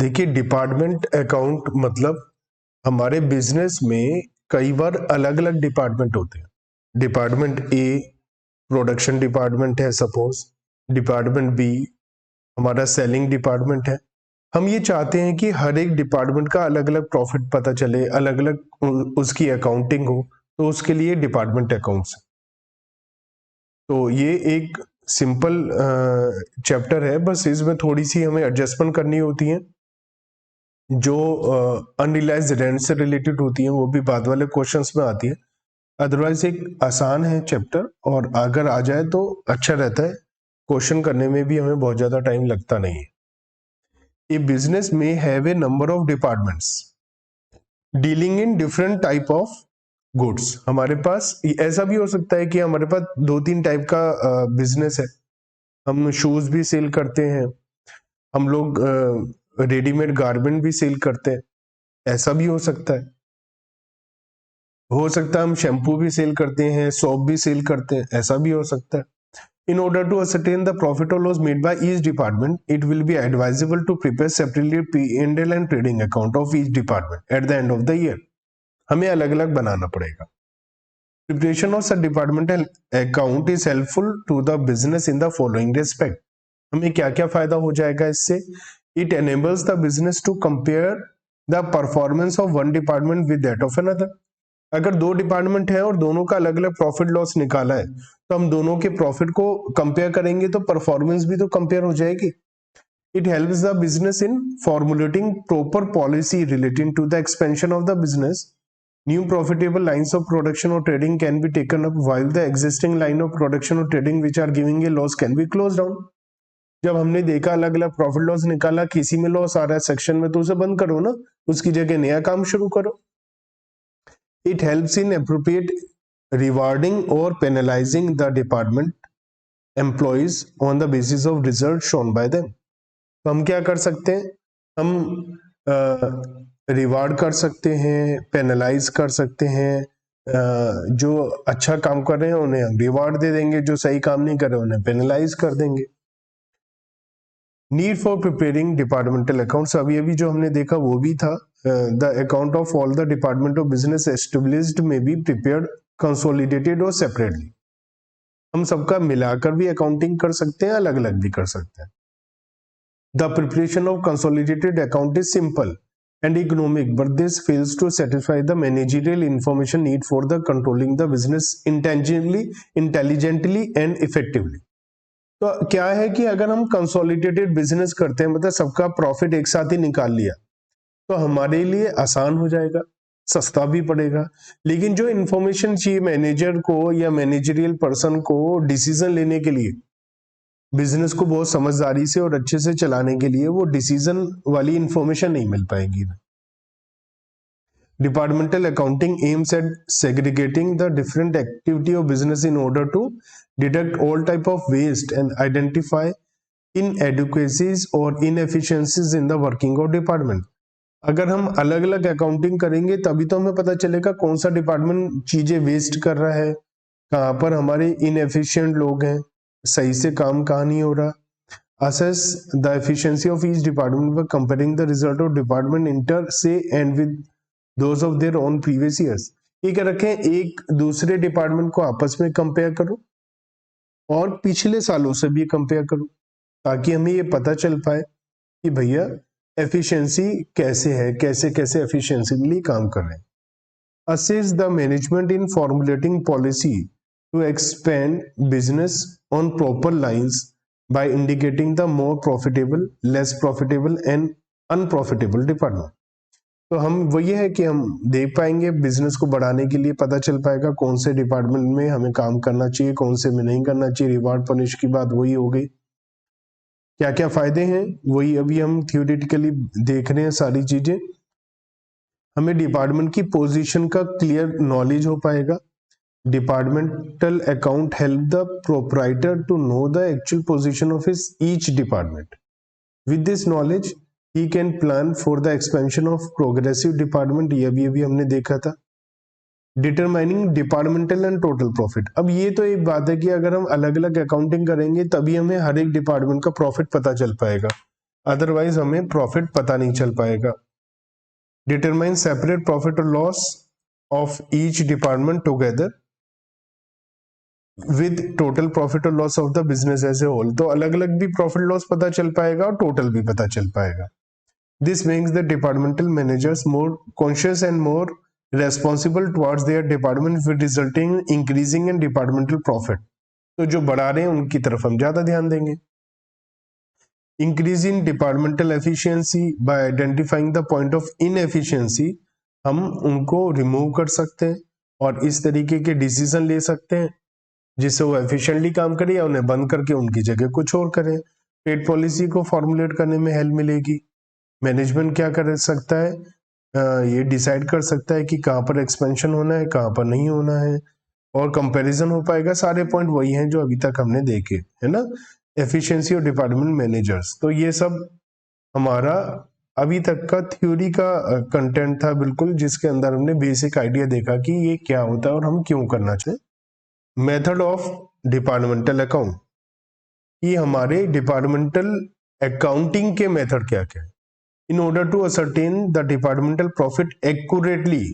देखिए, department account मतलब हमारे बिजनेस में कई बार अलग अलग डिपार्टमेंट होते हैं। डिपार्टमेंट ए प्रोडक्शन डिपार्टमेंट है, सपोज डिपार्टमेंट बी हमारा सेलिंग डिपार्टमेंट है। हम ये चाहते हैं कि हर एक डिपार्टमेंट का अलग अलग प्रॉफिट पता चले, अलग अलग उसकी अकाउंटिंग हो, तो उसके लिए डिपार्टमेंट अकाउंट्स। तो ये एक सिंपल चैप्टर है, बस इसमें थोड़ी सी हमें एडजस्टमेंट करनी होती है। जो अनरियलाइज्ड रेंट से रिलेटेड होती है वो भी बाद वाले क्वेश्चंस में आती है। अदरवाइज एक आसान है चैप्टर, और अगर आ जाए तो अच्छा रहता है, क्वेश्चन करने में भी हमें बहुत ज्यादा टाइम लगता नहीं है। ए बिजनेस में have a number of departments dealing in different type of goods. हमारे पास ऐसा भी हो सकता है कि हमारे पास 2-3 टाइप का बिजनेस है। हम शूज भी सेल करते हैं, हम लोग रेडीमेड गारमेंट भी सेल करते हैं, ऐसा भी हो सकता है। हम शैम्पू भी सेल करते हैं, सोप भी सेल करते हैं, ऐसा भी हो सकता है। In order to ascertain the profit or loss made by each department, it will be advisable to prepare separately P&L and trading account of each department at the end of the year. हमें अलग अलग बनाना पड़ेगा। Preparation of such departmental account is helpful to the business in the following respect. हमें क्या क्या फायदा हो जाएगा इससे? It enables the business to compare the performance of one department with that of another. अगर 2 डिपार्टमेंट है और दोनों का अलग अलग प्रॉफिट लॉस निकाला है, तो हम दोनों के प्रॉफिट को कंपेयर करेंगे तो परफॉर्मेंस भी तो कंपेयर हो जाएगी। It helps the business in formulating proper policy relating to the expansion of the business. New profitable lines of production और trading can be taken up while the existing line of production और trading which are giving a loss can be close down. जब हमने देखा अलग अलग profit loss निकाला, किसी में लॉस आ रहा है सेक्शन में, तो उसे बंद करो ना, उसकी जगह नया काम शुरू करो। It helps in appropriate rewarding or penalizing the department employees on the basis of results shown by them. तो हम क्या कर सकते हैं? हम रिवार्ड कर सकते हैं, पेनलाइज कर सकते हैं। जो अच्छा काम कर रहे हैं उन्हें हम रिवार्ड दे देंगे, जो सही काम नहीं कर रहे उन्हें पेनलाइज कर देंगे। Need for preparing departmental accounts, अभी जो हमने देखा वो भी था। The account of all the department of business established में बी प्रिपेयर्ड कंसोलिडेटेड और सेपरेटली। हम सबका मिलाकर भी अकाउंटिंग कर सकते हैं, अलग अलग भी कर सकते हैं। The preparation of consolidated account is simple and economic, but this fails to satisfy the managerial information need for the controlling the business intelligently and effectively. तो क्या है कि अगर हम कंसोलिडेटेड बिजनेस करते हैं, मतलब सबका प्रॉफिट एक साथ ही निकाल लिया, तो हमारे लिए आसान हो जाएगा, सस्ता भी पड़ेगा। लेकिन जो इंफॉर्मेशन चाहिए मैनेजर को या मैनेजरियल पर्सन को डिसीजन लेने के लिए, बिजनेस को बहुत समझदारी से और अच्छे से चलाने के लिए, वो डिसीजन वाली इंफॉर्मेशन नहीं मिल पाएगी। Departmental accounting aims at segregating the different activity of business in order to detect all type of waste and identify inadequacies or inefficiencies in the working of department. अगर हम अलग अलग अकाउंटिंग करेंगे तभी तो हमें पता चलेगा कौन सा डिपार्टमेंट चीजें वेस्ट कर रहा है, कहाँ पर हमारे इनएफिशिएंट लोग हैं, सही से काम कहाँ नहीं हो रहा। Assess the efficiency of each department by comparing the result of department inter se and with those of their own previous years. ये क्या रखें, एक दूसरे डिपार्टमेंट को आपस में कंपेयर करो और पिछले सालों से भी कंपेयर करो, ताकि हमें ये पता चल पाए कि भैया एफिशिएंसी कैसे है, कैसे कैसे एफिशिएंसीली काम कर रहे हैं। Assess the management in formulating policy to expand business on proper lines by indicating the more profitable, less profitable and unprofitable department. तो हम वो ये है कि हम देख पाएंगे बिजनेस को बढ़ाने के लिए, पता चल पाएगा कौन से डिपार्टमेंट में हमें काम करना चाहिए, कौन से में नहीं करना चाहिए। रिवार्ड पनिश की बात वही हो गई। क्या क्या फायदे हैं वही अभी हम थियोरेटिकली देख रहे हैं सारी चीजें। हमें डिपार्टमेंट की पोजीशन का क्लियर नॉलेज हो पाएगा। Departmental account help the proprietor to know the actual position of his each department. With this knowledge he can plan for the expansion of progressive department, ये भी हमने देखा था। Determining departmental and total profit, अब ये तो एक बात है कि अगर हम अलग अलग अकाउंटिंग करेंगे तभी हमें हर एक डिपार्टमेंट का प्रॉफिट पता चल पाएगा। अदरवाइज हमें प्रॉफिट पता नहीं चल पाएगा। डिटरमाइन सेपरेट प्रॉफिट और loss of each department together with total profit और loss of the business as a whole. तो अलग अलग भी प्रॉफिट लॉस पता चल पाएगा और टोटल भी पता चल पाएगा। This makes the departmental managers more conscious and more responsible towards their department with resulting increasing in departmental profit। तो जो बढ़ा रहे हैं उनकी तरफ हम ज्यादा ध्यान देंगे। Increase in departmental efficiency bye identifying the point of inefficiency, हम उनको रिमूव कर सकते हैं और इस तरीके के डिसीजन ले सकते हैं जिससे वो एफिशिएंटली काम करे या उन्हें बंद करके उनकी जगह कुछ और करें। ट्रेड पॉलिसी को फॉर्मुलेट करने में हेल्प मिलेगी। मैनेजमेंट क्या कर सकता है, ये डिसाइड कर सकता है कि कहाँ पर एक्सपेंशन होना है, कहाँ पर नहीं होना है, और कंपैरिजन हो पाएगा। सारे पॉइंट वही हैं जो अभी तक हमने देखे, है ना। एफिशिएंसी और डिपार्टमेंट मैनेजर्स, तो ये सब हमारा अभी तक का थ्योरी का कंटेंट था बिल्कुल, जिसके अंदर हमने बेसिक आइडिया देखा कि ये क्या होता है और हम क्यों करना चाहिए। मेथड ऑफ डिपार्टमेंटल अकाउंट, ये हमारे डिपार्टमेंटल अकाउंटिंग के मेथड क्या क्या है। In order to ascertain the departmental profit accurately,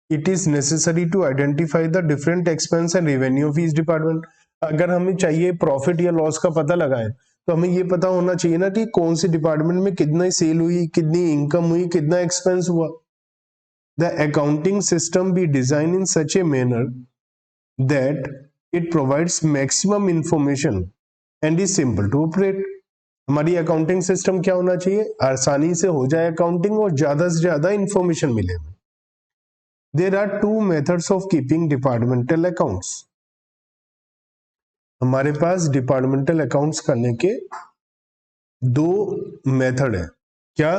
it is necessary to identify the different expense and revenue of each department। अगर हमें चाहिए प्रॉफिट या लॉस का पता लगाएं तो हमें ये पता होना चाहिए ना कि कौन सी डिपार्टमेंट में कितना सेल हुई, कितनी इनकम हुई, कितना एक्सपेंस हुआ। The accounting system be designed in such a manner that it provides maximum information and is simple to operate। हमारी अकाउंटिंग सिस्टम क्या होना चाहिए, आसानी से हो जाए अकाउंटिंग और ज्यादा से ज्यादा इंफॉर्मेशन मिले। There are two methods of keeping departmental accounts. हमारे पास डिपार्टमेंटल अकाउंट्स करने के दो मेथड है। क्या,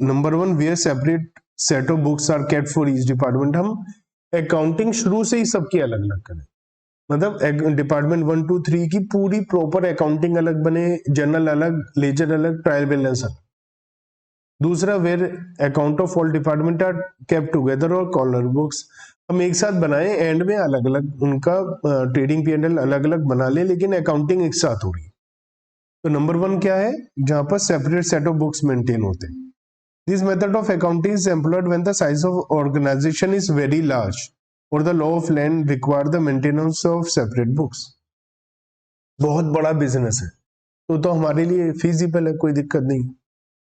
number one, where separate set of books are kept for each department. हम अकाउंटिंग शुरू से ही सबकी अलग अलग करें, मतलब डिपार्टमेंट 1 2 3 की पूरी प्रॉपर अकाउंटिंग अलग बने, जर्नल अलग, लेजर अलग, ट्रायल बैलेंस अलग। दूसरा, where account of all department are kept together और कॉलर बुक्स। हम एक साथ बनाए, एंड में अलग अलग उनका ट्रेडिंग पीएनएल अलग अलग बना ले, लेकिन अकाउंटिंग एक साथ हो रही है। तो नंबर वन क्या है, जहां पर separate set of books maintain होते हैं। This method of accounting is employed when the size of organization is very large और the law of land require the maintenance of separate books. बहुत बड़ा business है तो हमारे लिए फिजिबल है, कोई दिक्कत नहीं।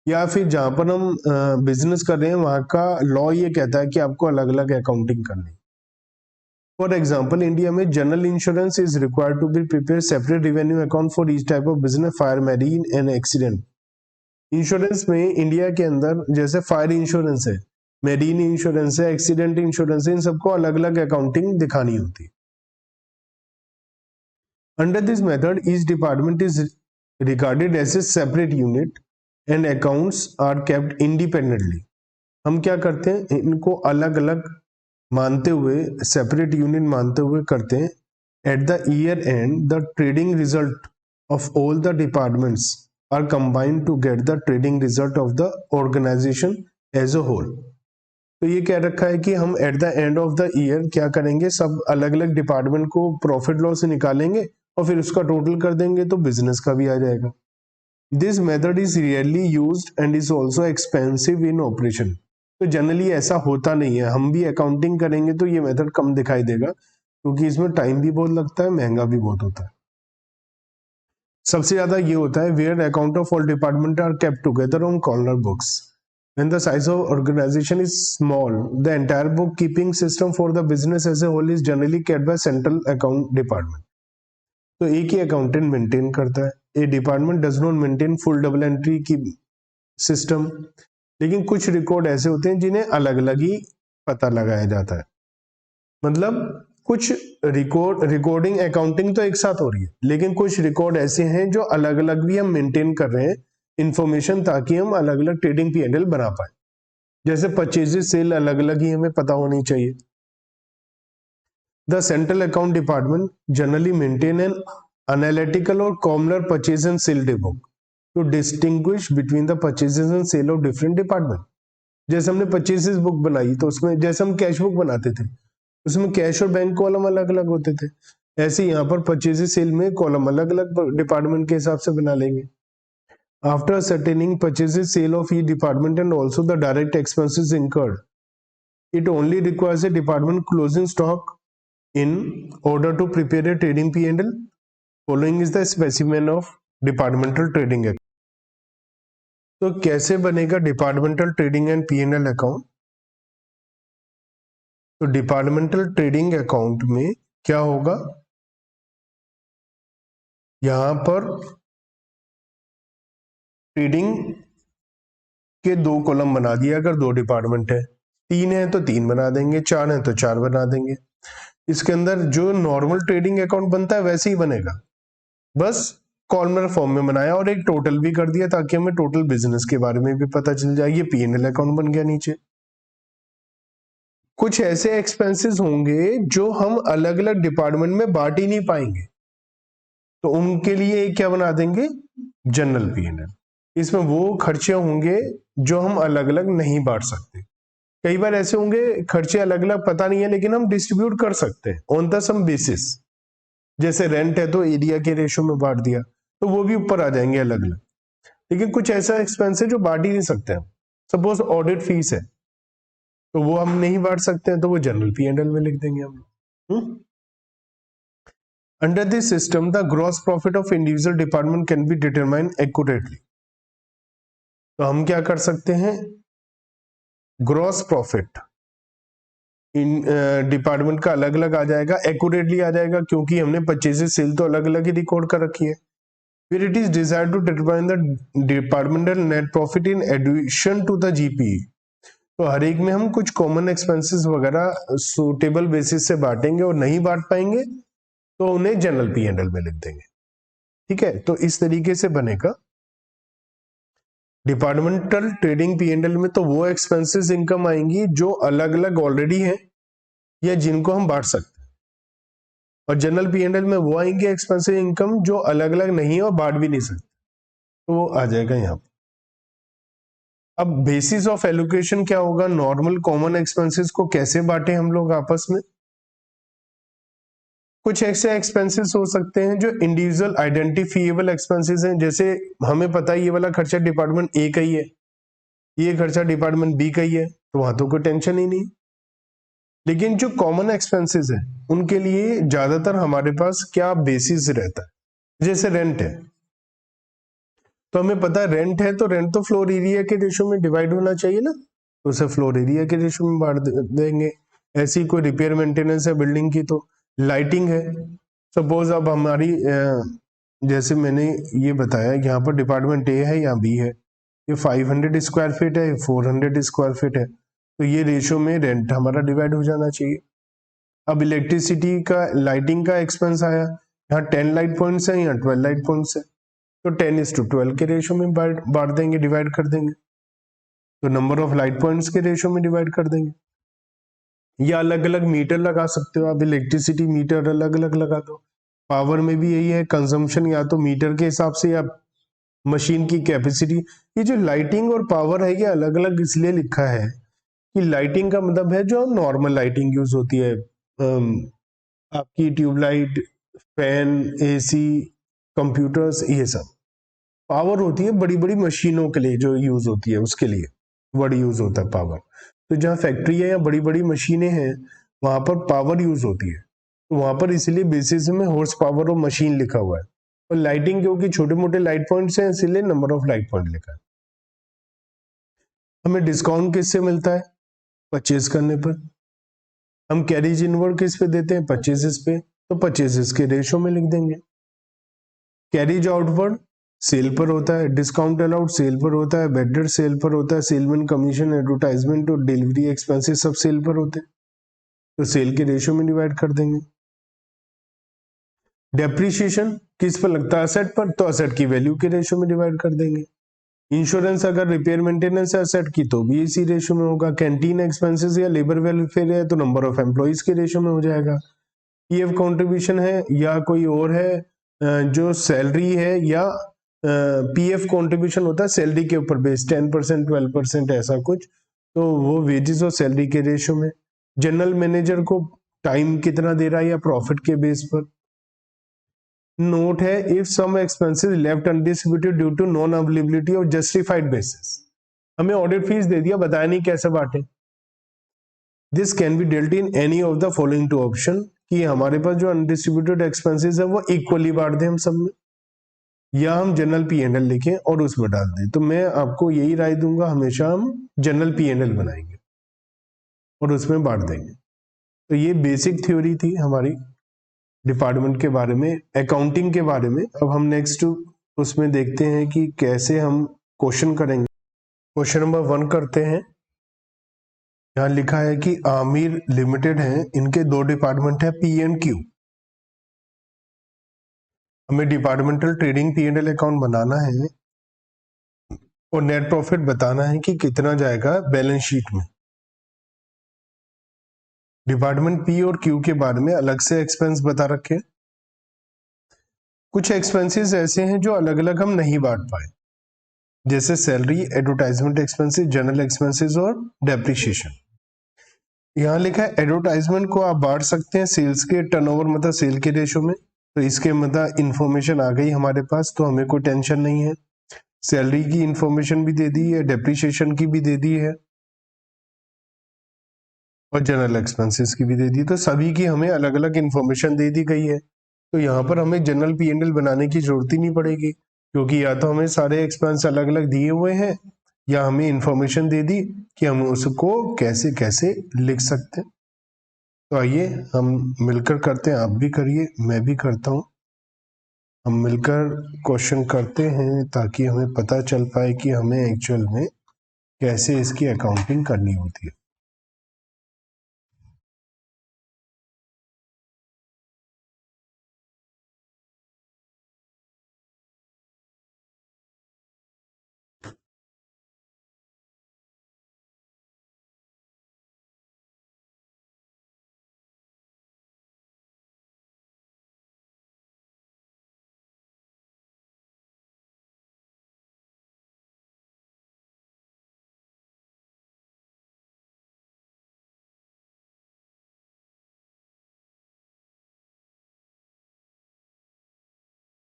या फिर जहां पर हम बिजनेस कर रहे हैं वहां का लॉ ये कहता है कि आपको अलग अलग अकाउंटिंग करनी। फॉर एग्जाम्पल, इंडिया में general insurance is required to be prepare separate revenue account for each type of business, fire, marine and accident. Insurance में इंडिया के अंदर जैसे फायर इंश्योरेंस है, मैरीन इंश्योरेंस है, एक्सीडेंट इंश्योरेंस है, इन सबको अलग अलग अकाउंटिंग दिखानी होती है। Under this method each department is regarded as a separate unit and accounts are kept independently. हम क्या करते हैं, इनको अलग अलग मानते हुए, सेपरेट यूनिट मानते हुए करते हैं। At the year end the trading result of all the departments are combined to get the trading result of the organisation as a whole. तो ये कह रखा है कि हम at the end of the year क्या करेंगे, सब अलग अलग डिपार्टमेंट को प्रॉफिट लॉस से निकालेंगे और फिर उसका टोटल कर देंगे तो बिजनेस का भी आ जाएगा। This method is rarely used and is also expensive in operation. तो जनरली ऐसा होता नहीं है, हम भी अकाउंटिंग करेंगे तो ये मेथड कम दिखाई देगा क्योंकि इसमें टाइम भी बहुत लगता है, महंगा भी बहुत होता है। सबसे ज्यादा ये होता है where account of all department are kept together on corner books. When the size of organization is small, the entire bookkeeping system for the business as a whole is generally kept by central account department। तो एक ही accountant maintain करता है। A department does not maintain full double entry की system, लेकिन कुछ record ऐसे होते हैं जिन्हें अलग अलग ही पता लगाया जाता है। मतलब कुछ रिकॉर्डिंग अकाउंटिंग तो एक साथ हो रही है, लेकिन कुछ रिकॉर्ड ऐसे हैं जो अलग अलग भी हम मेंटेन कर रहे हैं इंफॉर्मेशन, ताकि हम अलग अलग ट्रेडिंग पीएनएल बना पाए। जैसे परचेजेस सेल अलग अलग ही हमें पता होनी चाहिए। The central account department generally maintain an analytical और columnar purchase and sale book to distinguish between the purchases and sale of different department. जैसे हमने परचेजेस बुक बनाई तो उसमें जैसे हम कैश बुक बनाते थे उसमें कैश और बैंक कॉलम अलग अलग होते थे, ऐसे यहाँ पर परचेजेस सेल में कॉलम अलग अलग डिपार्टमेंट के हिसाब से बना लेंगे। After ascertaining purchases, sale of each department and also the direct expenses incurred, it only requires a department closing stock in order to prepare a trading P&L. Following is the specimen of departmental trading account. तो कैसे बनेगा departmental trading and P&L account? तो departmental trading account में क्या होगा, यहां पर trading के 2 कॉलम बना दिया। अगर 2 डिपार्टमेंट है, 3 है तो 3 बना देंगे, 4 है तो 4 बना देंगे। इसके अंदर जो नॉर्मल ट्रेडिंग अकाउंट बनता है वैसे ही बनेगा, बस कॉलमर फॉर्म में बनाया और एक टोटल भी कर दिया ताकि हमें टोटल बिजनेस के बारे में भी पता चल जाए। ये P&L अकाउंट बन गया। नीचे कुछ ऐसे एक्सपेंसेस होंगे जो हम अलग अलग डिपार्टमेंट में बांट ही नहीं पाएंगे, तो उनके लिए क्या बना देंगे, जनरल P&L। इसमें वो खर्चे होंगे जो हम अलग अलग नहीं बांट सकते। कई बार ऐसे होंगे खर्चे अलग अलग पता नहीं है लेकिन हम डिस्ट्रीब्यूट कर सकते हैं ऑन द सम बेसिस, जैसे रेंट है तो एरिया के रेशो में बांट दिया, तो वो भी ऊपर आ जाएंगे अलग अलग। लेकिन कुछ ऐसा एक्सपेंस है जो बांट ही नहीं सकते हम, सपोज ऑडिट फीस है तो वो हम नहीं बांट सकते हैं, तो वो जनरल P&L में लिख देंगे हम। Under this system the gross profit of individual department can be determine accurately. तो हम क्या कर सकते हैं, ग्रॉस प्रॉफिट इन डिपार्टमेंट का अलग अलग आ जाएगा, एक्यूरेटली आ जाएगा, क्योंकि हमने परचेजेस सेल तो अलग अलग ही रिकॉर्ड कर रखी है। फिर it is desired to determine the departmental net profit in addition to the GP। तो हर एक में हम कुछ कॉमन एक्सपेंसेस वगैरह सूटेबल बेसिस से बांटेंगे और नहीं बांट पाएंगे तो उन्हें जनरल P&L में लिख देंगे। ठीक है, तो इस तरीके से बनेगा डिपार्टमेंटल ट्रेडिंग P&L में। तो वो एक्सपेंसेस इनकम आएंगी जो अलग अलग ऑलरेडी हैं या जिनको हम बांट सकते हैं, और जनरल P&L में वो आएंगे एक्सपेंसिव इनकम जो अलग अलग नहीं है और बांट भी नहीं सकते, तो वो आ जाएगा यहाँ पर। अब बेसिस ऑफ एलोकेशन क्या होगा, नॉर्मल कॉमन एक्सपेंसेस को कैसे बांटे हम लोग आपस में। कुछ ऐसे एक्सपेंसेस हो सकते हैं जो इंडिविजुअल आइडेंटिफिएबल एक्सपेंसेस हैं, जैसे हमें पता है ये वाला खर्चा डिपार्टमेंट A का ही है, ये खर्चा डिपार्टमेंट B का ही है, तो वहां तो कोई टेंशन ही नहीं। लेकिन जो कॉमन एक्सपेंसेस है उनके लिए ज्यादातर हमारे पास क्या बेसिस रहता है, जैसे रेंट है तो हमें पता है रेंट है तो रेंट तो फ्लोर एरिया के रेशो में डिवाइड होना चाहिए ना, तो उसे फ्लोर एरिया के रेशो में बांट देंगे। ऐसी कोई रिपेयर मेंटेनेंस है बिल्डिंग की तो लाइटिंग है, सपोज अब हमारी जैसे मैंने ये बताया कि यहाँ पर डिपार्टमेंट A है या B है, ये 500 स्क्वायर फीट है, 400 स्क्वायर फीट है, तो ये रेशो में रेंट हमारा डिवाइड हो जाना चाहिए। अब इलेक्ट्रिसिटी का लाइटिंग का एक्सपेंस आया, यहाँ 10 लाइट पॉइंट्स है, यहाँ 12 लाइट पॉइंट्स है, तो 10:12 के रेशो में बांट देंगे, डिवाइड कर देंगे, तो नंबर ऑफ लाइट पॉइंट्स के रेशो में डिवाइड कर देंगे। या अलग अलग मीटर लगा सकते हो आप, इलेक्ट्रिसिटी मीटर अलग अलग लगा दो। पावर में भी यही है, कंजम्पशन या तो मीटर के हिसाब से या मशीन की कैपेसिटी। ये जो लाइटिंग और पावर है ये अलग अलग इसलिए लिखा है कि लाइटिंग का मतलब है जो नॉर्मल लाइटिंग यूज होती है, आपकी ट्यूबलाइट, फैन, AC, कंप्यूटर्स, ये सब। पावर होती है बड़ी बड़ी मशीनों के लिए जो यूज होती है, उसके लिए वर्ड यूज होता है पावर। तो जहाँ फैक्ट्री है या बड़ी बड़ी मशीनें हैं वहां पर पावर यूज होती है, तो वहां पर इसलिए बेसिस में हॉर्स पावर और मशीन लिखा हुआ है। और लाइटिंग क्योंकि छोटे मोटे लाइट पॉइंट्स हैं इसलिए नंबर ऑफ लाइट पॉइंट लिखा है। हमें डिस्काउंट किससे मिलता है, परचेज करने पर। हम कैरिज इनवर्ड किस पे देते हैं, परचेजेस पे, तो परचेजेस के रेशो में लिख देंगे। कैरिज आउटवर्ड सेल पर होता है, डिस्काउंट अलाउड सेल पर होता है, बेडेड सेल पर होता है, सेलमैन कमीशन, एडवर्टाइजमेंट और डिलीवरी एक्सपेंसेस सब सेल पर होते हैं, तो सेल के रेशो में डिवाइड कर देंगे। डेप्रिसिएशन किस पर लगता है, असेट पर, तो असेट की वैल्यू के रेशो में डिवाइड कर देंगे। इंश्योरेंस अगर रिपेयर मेंटेनेंस है असेट की तो भी इसी रेशो में होगा। कैंटीन एक्सपेंसेस या लेबर वेलफेयर है तो नंबर ऑफ एम्प्लॉइज के रेशो में हो जाएगा। पीएफ कंट्रीब्यूशन है या कोई और है जो सैलरी है या पीएफ कंट्रीब्यूशन होता है सैलरी के ऊपर बेस 10%, 12% ऐसा कुछ, तो वो वेजेस और सैलरी के रेशो में। जनरल मैनेजर को टाइम कितना दे रहा है या प्रॉफिट के बेस पर। नोट है if some expenses left undistributed due to non availability of justified basis, हमें ऑडिट फीस दे दिया, बताया नहीं कैसे बांटे। This can be dealt in any of the following two option, कि हमारे पास जो अनडिस्ट्रीब्यूटेड एक्सपेंसेस है वो इक्वली बांट दें हम सब में, या हम जनरल पी एंड एल लिखें और उसमें डाल दें। तो मैं आपको यही राय दूंगा, हमेशा हम जनरल पी एंड एल बनाएंगे और उसमें बांट देंगे। तो ये बेसिक थ्योरी थी हमारी डिपार्टमेंट के बारे में, अकाउंटिंग के बारे में। अब हम नेक्स्ट उसमें देखते हैं कि कैसे हम क्वेश्चन करेंगे। क्वेश्चन नंबर 1 करते हैं। यहाँ लिखा है कि आमिर लिमिटेड है, इनके 2 डिपार्टमेंट है पी एंड क्यू। हमें departmental trading P and L account बनाना है और नेट प्रॉफिट बताना है कि कितना जाएगा बैलेंस शीट में। डिपार्टमेंट पी और क्यू के बारे में अलग से एक्सपेंस बता रखे। कुछ एक्सपेंसेस ऐसे हैं जो अलग अलग हम नहीं बांट पाए, जैसे salary, advertisement expenses, general expenses और डेप्रिसिएशन। यहाँ लिखा है एडवर्टाइजमेंट को आप बांट सकते हैं सेल्स के टर्नओवर मतलब सेल के रेशो में, तो इसके मतलब इंफॉर्मेशन आ गई हमारे पास, तो हमें कोई टेंशन नहीं है। सैलरी की इंफॉर्मेशन भी दे दी है, डेप्रिसिएशन की भी दे दी है और जनरल एक्सपेंसेस की भी दे दी, तो सभी की हमें अलग अलग इंफॉर्मेशन दे दी गई है। तो यहाँ पर हमें जनरल पी एंड एल बनाने की जरूरत ही नहीं पड़ेगी, क्योंकि या तो हमें सारे एक्सपेंस अलग अलग दिए हुए हैं या हमें इंफॉर्मेशन दे दी कि हम उसको कैसे कैसे लिख सकते हैं। तो आइए हम मिलकर करते हैं, आप भी करिए, मैं भी करता हूँ। हम मिलकर क्वेश्चन करते हैं ताकि हमें पता चल पाए कि हमें एक्चुअल में कैसे इसकी अकाउंटिंग करनी होती है।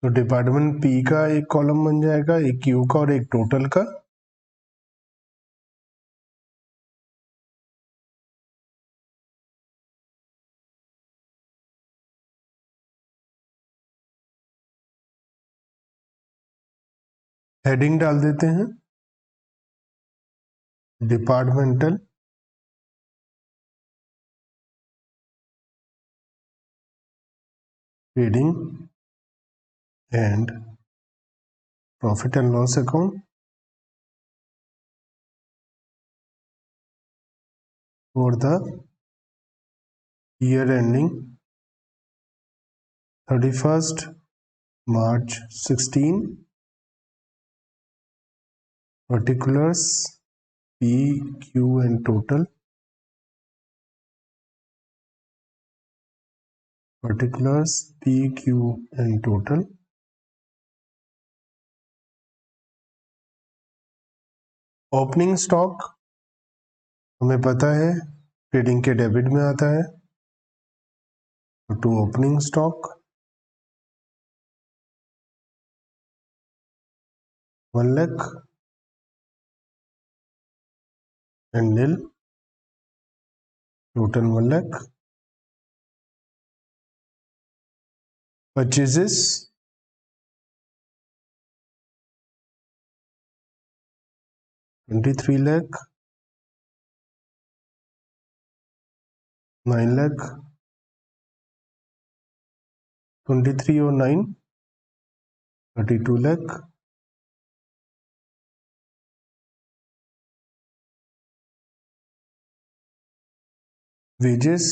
तो डिपार्टमेंट पी का एक कॉलम बन जाएगा, एक क्यू का और एक टोटल का। हेडिंग डाल देते हैं departmental trading and profit and loss account for the year ending 31st March 16, particulars P, Q and total, particulars P, Q and total, opening stock हमें पता है ट्रेडिंग के डेबिट में आता है, to opening stock 1 lakh and nil total 1 lakh. Purchases 23 lakh 9 lakh 23 और 9 32 lakh. Wages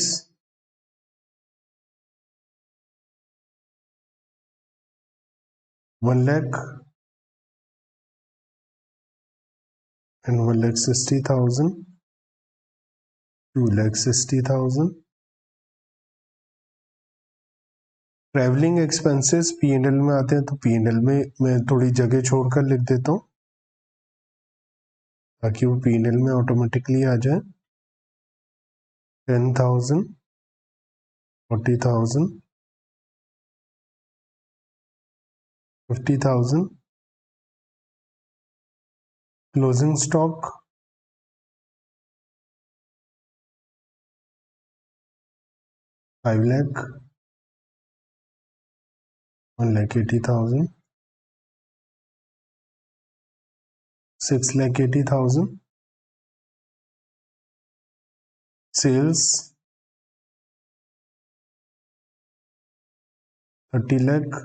1 lakh and 1,60,000, 2,60,000। Travelling expenses P and L में आते हैं, तो पी एंड एल में मैं थोड़ी जगह छोड़कर लिख देता हूँ ताकि वो पी एंड एल में ऑटोमेटिकली आ जाए। 10,000, 40,000, 50,000, closing stock 5 lakh, 1,80,000, 6,80,000, sales 30 lakh,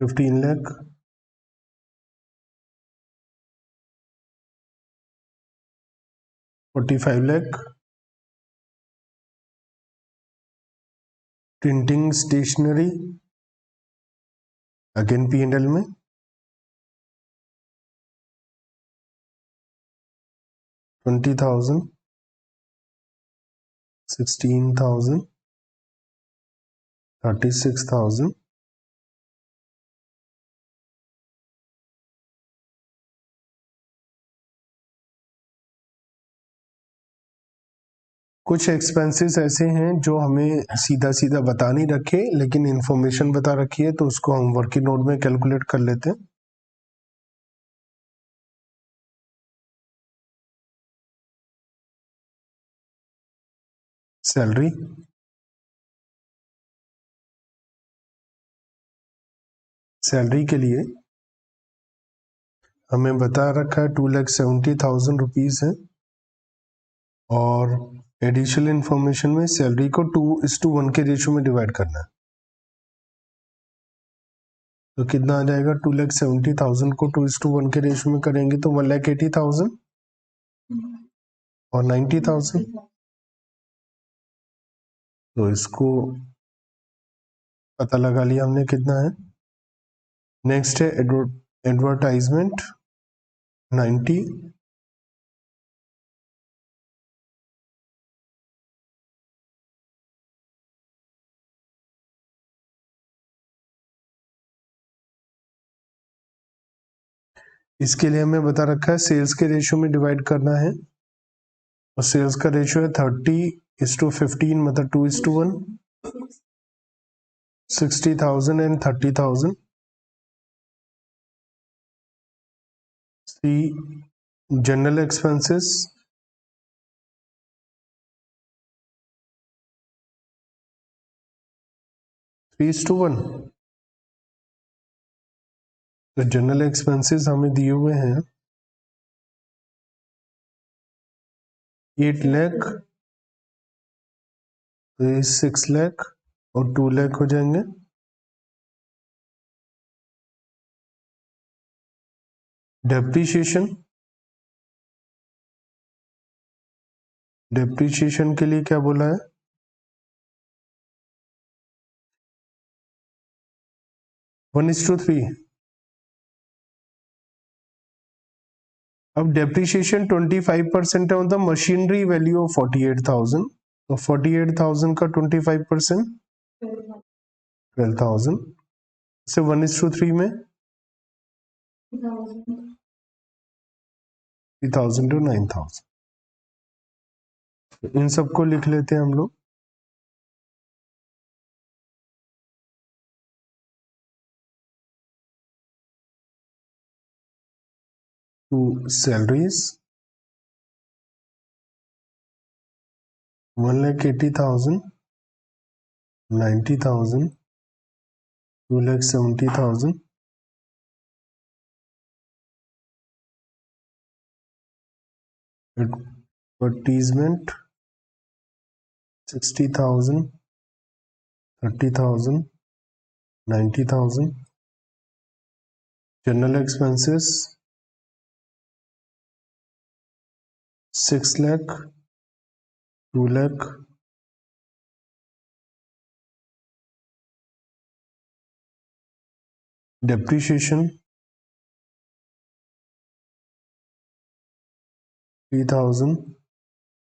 15 lakh, 45 lakh, printing stationery again P&L में 20,000, 16,000, 36,000, कुछ एक्सपेंसेस ऐसे हैं जो हमें सीधा सीधा बता नहीं रखे लेकिन इंफॉर्मेशन बता रखी है, तो उसको हम वर्किंग नोट में कैलकुलेट कर लेते हैं। सैलरी, सैलरी के लिए हमें बता रखा है 2,70,000 रुपीज है, और एडिशनल इंफॉर्मेशन में सैलरी को 2:1 के रेशियो में डिवाइड करना है। तो कितना आ जाएगा? 2,70,000 को 2:1 के रेशियो में करेंगे तो 1,80,000 और 90,000। तो इसको पता लगा लिया हमने कितना है। नेक्स्ट है एडवर्टाइजमेंट 90, इसके लिए हमें बता रखा है सेल्स के रेशियो में डिवाइड करना है, और सेल्स का रेशियो है 30:15 मतलब 2:1, 60,000 एंड 30,000। C general expenses 3:1। तो जनरल एक्सपेंसेस हमें दिए हुए हैं 8 लाख, तो ये 6 लाख और 2 लाख हो जाएंगे। डेप्रीशिएशन, डेप्रीशिएशन के लिए क्या बोला है? 1:3। अब डेप्रीशिएशन 25% है, मतलब मशीनरी वैल्यू ऑफ 48,000, तो 48,000 का 25% 12,000 से 1:3 में 3,000 to 9,000। इन सबको लिख लेते हैं हम लोग। To salaries 1,80,000, 90,000, 2,70,000, advertisement 60,000, 30,000, 90,000, general expenses 6 lakh, 2 lakh, depreciation 3,000,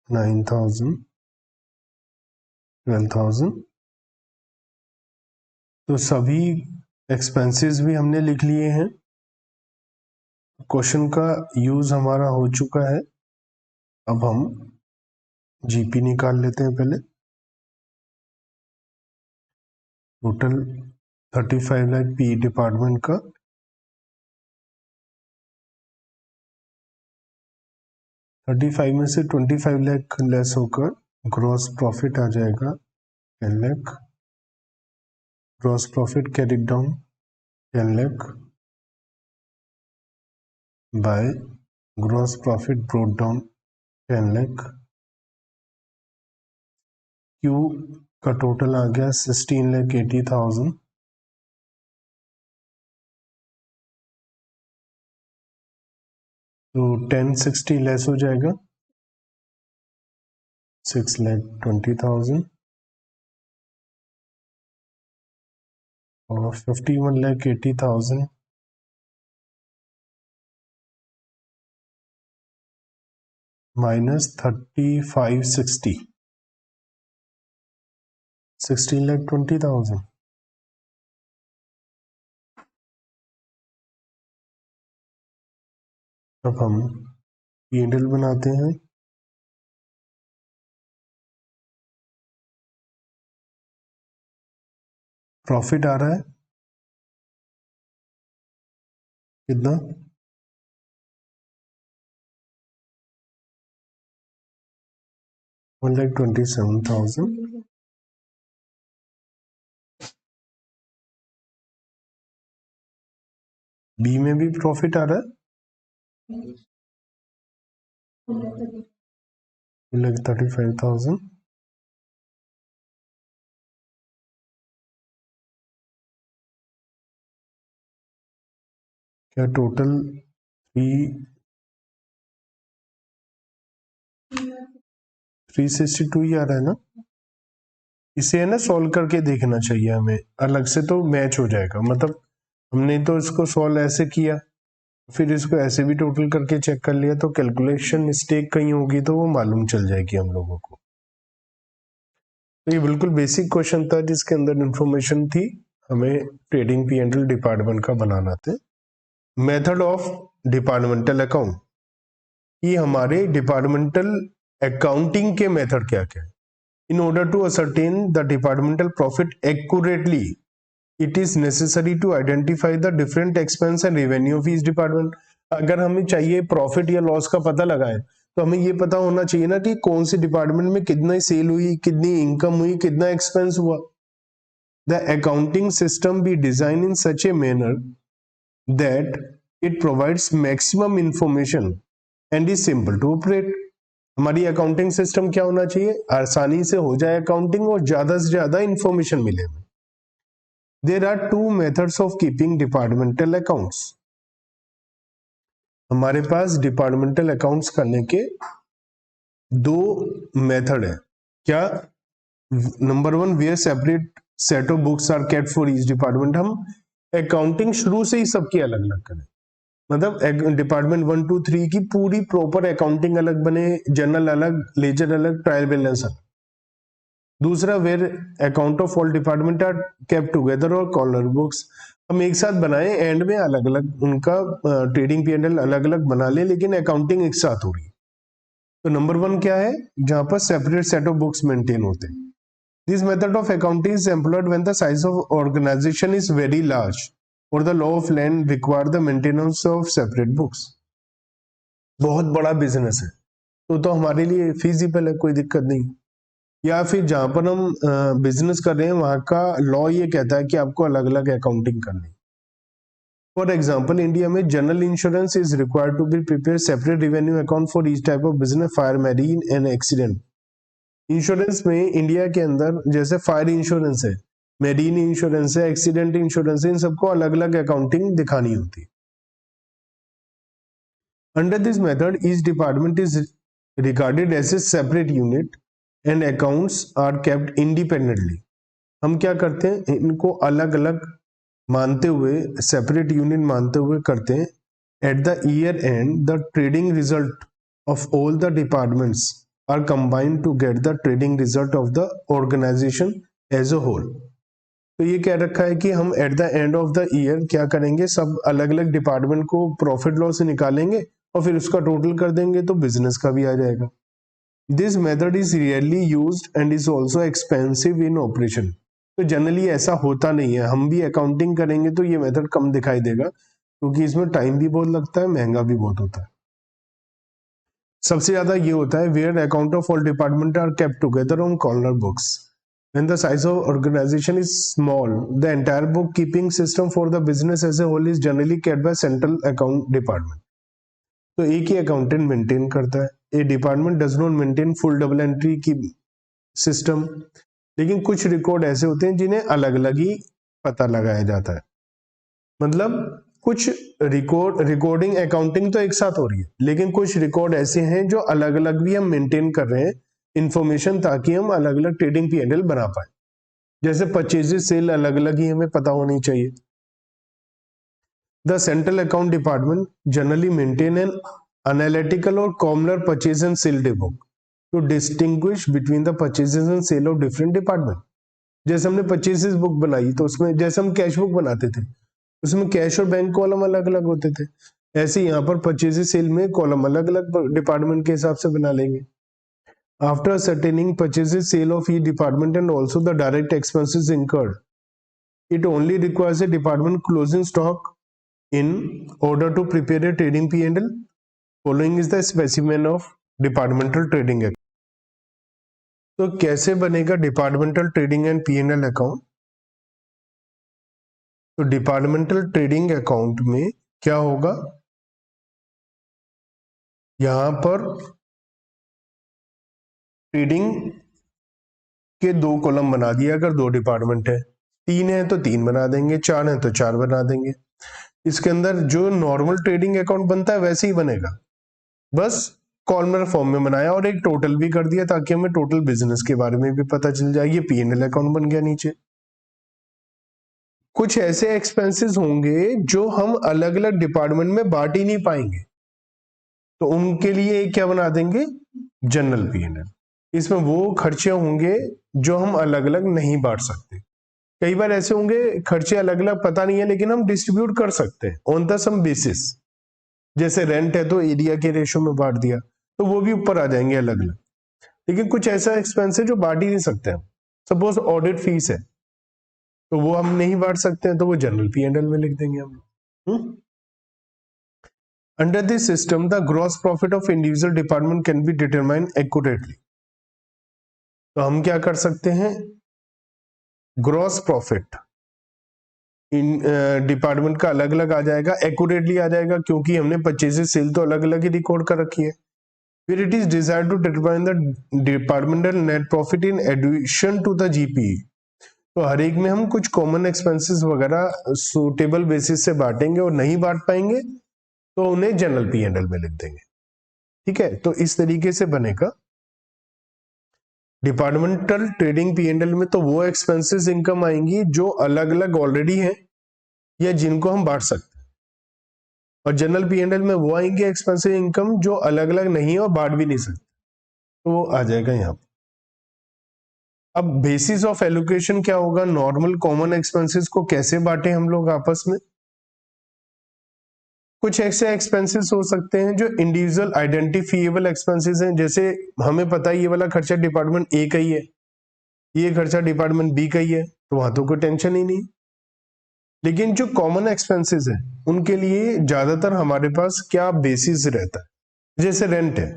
9,000, 12,000। तो सभी एक्सपेंसेस भी हमने लिख लिए हैं। क्वेश्चन का यूज हमारा हो चुका है। अब हम जीपी निकाल लेते हैं पहले। टोटल 35 लाख पी डिपार्टमेंट का, 35 में से 25 लाख लेस होकर ग्रॉस प्रॉफिट आ जाएगा 10 lakh. Gross profit carried down 10 lakh by gross profit brought down 10 lakh. Q का टोटल आ गया 16,80,000। तो 1060 लेस हो जाएगा 6,20,000 और 51,80,000 माइनस 3560 16,20,000। अब हम P&L बनाते हैं। प्रॉफिट आ रहा है कितना, 1,27,000। बी में भी प्रॉफिट आ रहा है 1,35,000। क्या टोटल 362 ही आ रहा है ना। इसे है ना सॉल्व करके देखना चाहिए हमें, अलग से तो मैच हो जाएगा। मतलब हमने तो इसको सॉल्व ऐसे किया, फिर इसको ऐसे भी टोटल करके चेक कर लिया, तो कैलकुलेशन मिस्टेक कहीं होगी तो वो मालूम चल जाएगी हम लोगों को। तो ये बिल्कुल बेसिक क्वेश्चन था जिसके अंदर इंफॉर्मेशन थी, हमें ट्रेडिंग P&L डिपार्टमेंट का बनाना था। मेथड ऑफ डिपार्टमेंटल अकाउंट, ये हमारे डिपार्टमेंटल अकाउंटिंग के मेथड क्या क्या है। In order to ascertain the departmental profit accurately, it is necessary to identify the different expense and revenue of each department. अगर हमें चाहिए प्रॉफिट या लॉस का पता लगाए तो हमें ये पता होना चाहिए ना कि कौन सी डिपार्टमेंट में कितना सेल हुई, कितनी इनकम हुई, कितना एक्सपेंस हुआ। The accounting system be designed in such a manner that it provides maximum information and is simple to operate. हमारी अकाउंटिंग सिस्टम क्या होना चाहिए, आसानी से हो जाए अकाउंटिंग और ज्यादा से ज्यादा इंफॉर्मेशन मिले। There are two methods of keeping departmental accounts. हमारे पास डिपार्टमेंटल अकाउंट्स करने के दो मेथड है। क्या, number one, where separate set of books are kept for each department. हम अकाउंटिंग शुरू से ही सबकी अलग अलग करें, मतलब डिपार्टमेंट 1 2 3 की पूरी प्रॉपर अकाउंटिंग अलग बने, जर्नल अलग, लेजर अलग, ट्रायल बैलेंस अलग। दूसरा, where account of all department are kept together और कॉलर बुक्स। हम एक साथ बनाए, एंड में अलग अलग उनका ट्रेडिंग P&L अलग अलग बना ले, लेकिन अकाउंटिंग एक साथ हो रही। तो नंबर वन क्या है, जहां पर separate set of books maintain होते हैं। This method of accounting is employed when the size of organization is very large और the law of land require the maintenance of separate books. बहुत बड़ा business है तो हमारे लिए फिजिबल है, कोई दिक्कत नहीं। या फिर जहां पर हम बिजनेस कर रहे हैं वहां का लॉ ये कहता है कि आपको अलग अलग अकाउंटिंग करनी। फॉर एग्जांपल, इंडिया में general insurance is required to be prepare separate revenue account for each type of business, fire, marine and accident. Insurance में इंडिया के अंदर जैसे फायर इंश्योरेंस है, मैरीन इंश्योरेंस है, एक्सीडेंट इंश्योरेंस है, इन सबको अलग अलग अकाउंटिंग दिखानी होती है। Under this method each department is regarded as a separate unit and accounts are kept independently. हम क्या करते हैं, इनको अलग अलग मानते हुए, सेपरेट यूनिट मानते हुए करते हैं। At the year end the trading result of all the departments are combined to get the trading result of the organisation as a whole. तो ये कह रखा है कि हम at the end of the year क्या करेंगे, सब अलग अलग डिपार्टमेंट को प्रॉफिट लॉस निकालेंगे और फिर उसका टोटल कर देंगे तो बिजनेस का भी आ जाएगा। This method is rarely used and is also expensive in operation. तो जनरली ऐसा होता नहीं है। हम भी अकाउंटिंग करेंगे तो ये मेथड कम दिखाई देगा, क्योंकि इसमें टाइम भी बहुत लगता है, महंगा भी बहुत होता है। सबसे ज्यादा ये होता है where account of all department are kept together on corner books when the size of organization is small, the entire bookkeeping system for the business as a whole is generally kept by central account department. तो एक ही accountant maintain करता है। A department does not maintain full double entry की system, लेकिन कुछ record ऐसे होते हैं जिन्हें अलग अलग ही पता लगाया जाता है। मतलब कुछ रिकॉर्डिंग अकाउंटिंग तो एक साथ हो रही है, लेकिन कुछ रिकॉर्ड ऐसे हैं जो अलग अलग भी हम मेंटेन कर रहे हैं इंफॉर्मेशन, ताकि हम अलग अलग ट्रेडिंग P&L बना पाए। जैसे परचेजेस सेल अलग अलग ही हमें पता होनी चाहिए। The central account department generally maintain an analytical और columnar purchase and sale day book to distinguish between the purchases and sale of different department. जैसे हमने परचेजेस बुक बनाई तो उसमें जैसे हम कैश बुक बनाते थे, उसमें कैश और बैंक कॉलम अलग अलग होते थे, ऐसे यहाँ पर परचेजेस सेल में कॉलम अलग अलग डिपार्टमेंट के हिसाब से बना लेंगे। After ascertaining purchases sale of each department and also the direct expenses incurred, it only requires a department closing stock in order to prepare a trading P&L. Following is the specimen of departmental trading account. तो कैसे बनेगा departmental trading and P&L account? तो departmental trading account में क्या होगा, यहां पर trading के 2 कॉलम बना दिया। अगर 2 डिपार्टमेंट है, 3 है तो 3 बना देंगे, 4 है तो 4 बना देंगे। इसके अंदर जो नॉर्मल ट्रेडिंग अकाउंट बनता है वैसे ही बनेगा, बस कॉलमर फॉर्म में बनाया और एक टोटल भी कर दिया, ताकि हमें टोटल बिजनेस के बारे में भी पता चल जाए। ये P&L अकाउंट बन गया नीचे। कुछ ऐसे एक्सपेंसेस होंगे जो हम अलग अलग डिपार्टमेंट में बांट ही नहीं पाएंगे, तो उनके लिए क्या बना देंगे, जनरल P&L। इसमें वो खर्चे होंगे जो हम अलग अलग नहीं बांट सकते। कई बार ऐसे होंगे खर्चे अलग अलग पता नहीं है, लेकिन हम डिस्ट्रीब्यूट कर सकते हैं ऑन द सम बेसिस। जैसे रेंट है तो एरिया के रेशो में बांट दिया, तो वो भी ऊपर आ जाएंगे अलग अलग। लेकिन कुछ ऐसा एक्सपेंस है जो बांट ही नहीं सकते हम। सपोज ऑडिट फीस है, तो वो हम नहीं बांट सकते हैं, तो वो जनरल P&L में लिख देंगे हम। Under this system the gross profit of individual department can be determine accurately. तो हम क्या कर सकते हैं, ग्रॉस प्रॉफिट इन डिपार्टमेंट का अलग अलग आ जाएगा, एक्यूरेटली आ जाएगा, क्योंकि हमने परचेजेस सेल तो अलग अलग ही रिकॉर्ड कर रखी है। फिर it is desired to determine the departmental net profit in addition to the GP। तो हर एक में हम कुछ कॉमन एक्सपेंसेस वगैरह सूटेबल बेसिस से बांटेंगे, और नहीं बांट पाएंगे तो उन्हें जनरल P&L में लिख देंगे। ठीक है, तो इस तरीके से बनेगा डिपार्टमेंटल ट्रेडिंग P&L में। तो वो एक्सपेंसेस इनकम आएंगी जो अलग अलग ऑलरेडी है या जिनको हम बांट सकते हैं, और जनरल P&L में वो आएंगे एक्सपेंसिव इनकम जो अलग अलग नहीं है और बांट भी नहीं सकते, तो वो आ जाएगा यहाँ पर। अब बेसिस ऑफ एलोकेशन क्या होगा, नॉर्मल कॉमन एक्सपेंसेस को कैसे बांटे हम लोग आपस में। कुछ ऐसे एक्सपेंसेस हो सकते हैं जो इंडिविजुअल आइडेंटिफिएबल एक्सपेंसेस हैं, जैसे हमें पता है ये वाला खर्चा डिपार्टमेंट A का ही है, ये खर्चा डिपार्टमेंट B का ही है, तो वहां तो कोई टेंशन ही नहीं। लेकिन जो कॉमन एक्सपेंसेस है उनके लिए ज्यादातर हमारे पास क्या बेसिस रहता है। जैसे रेंट है,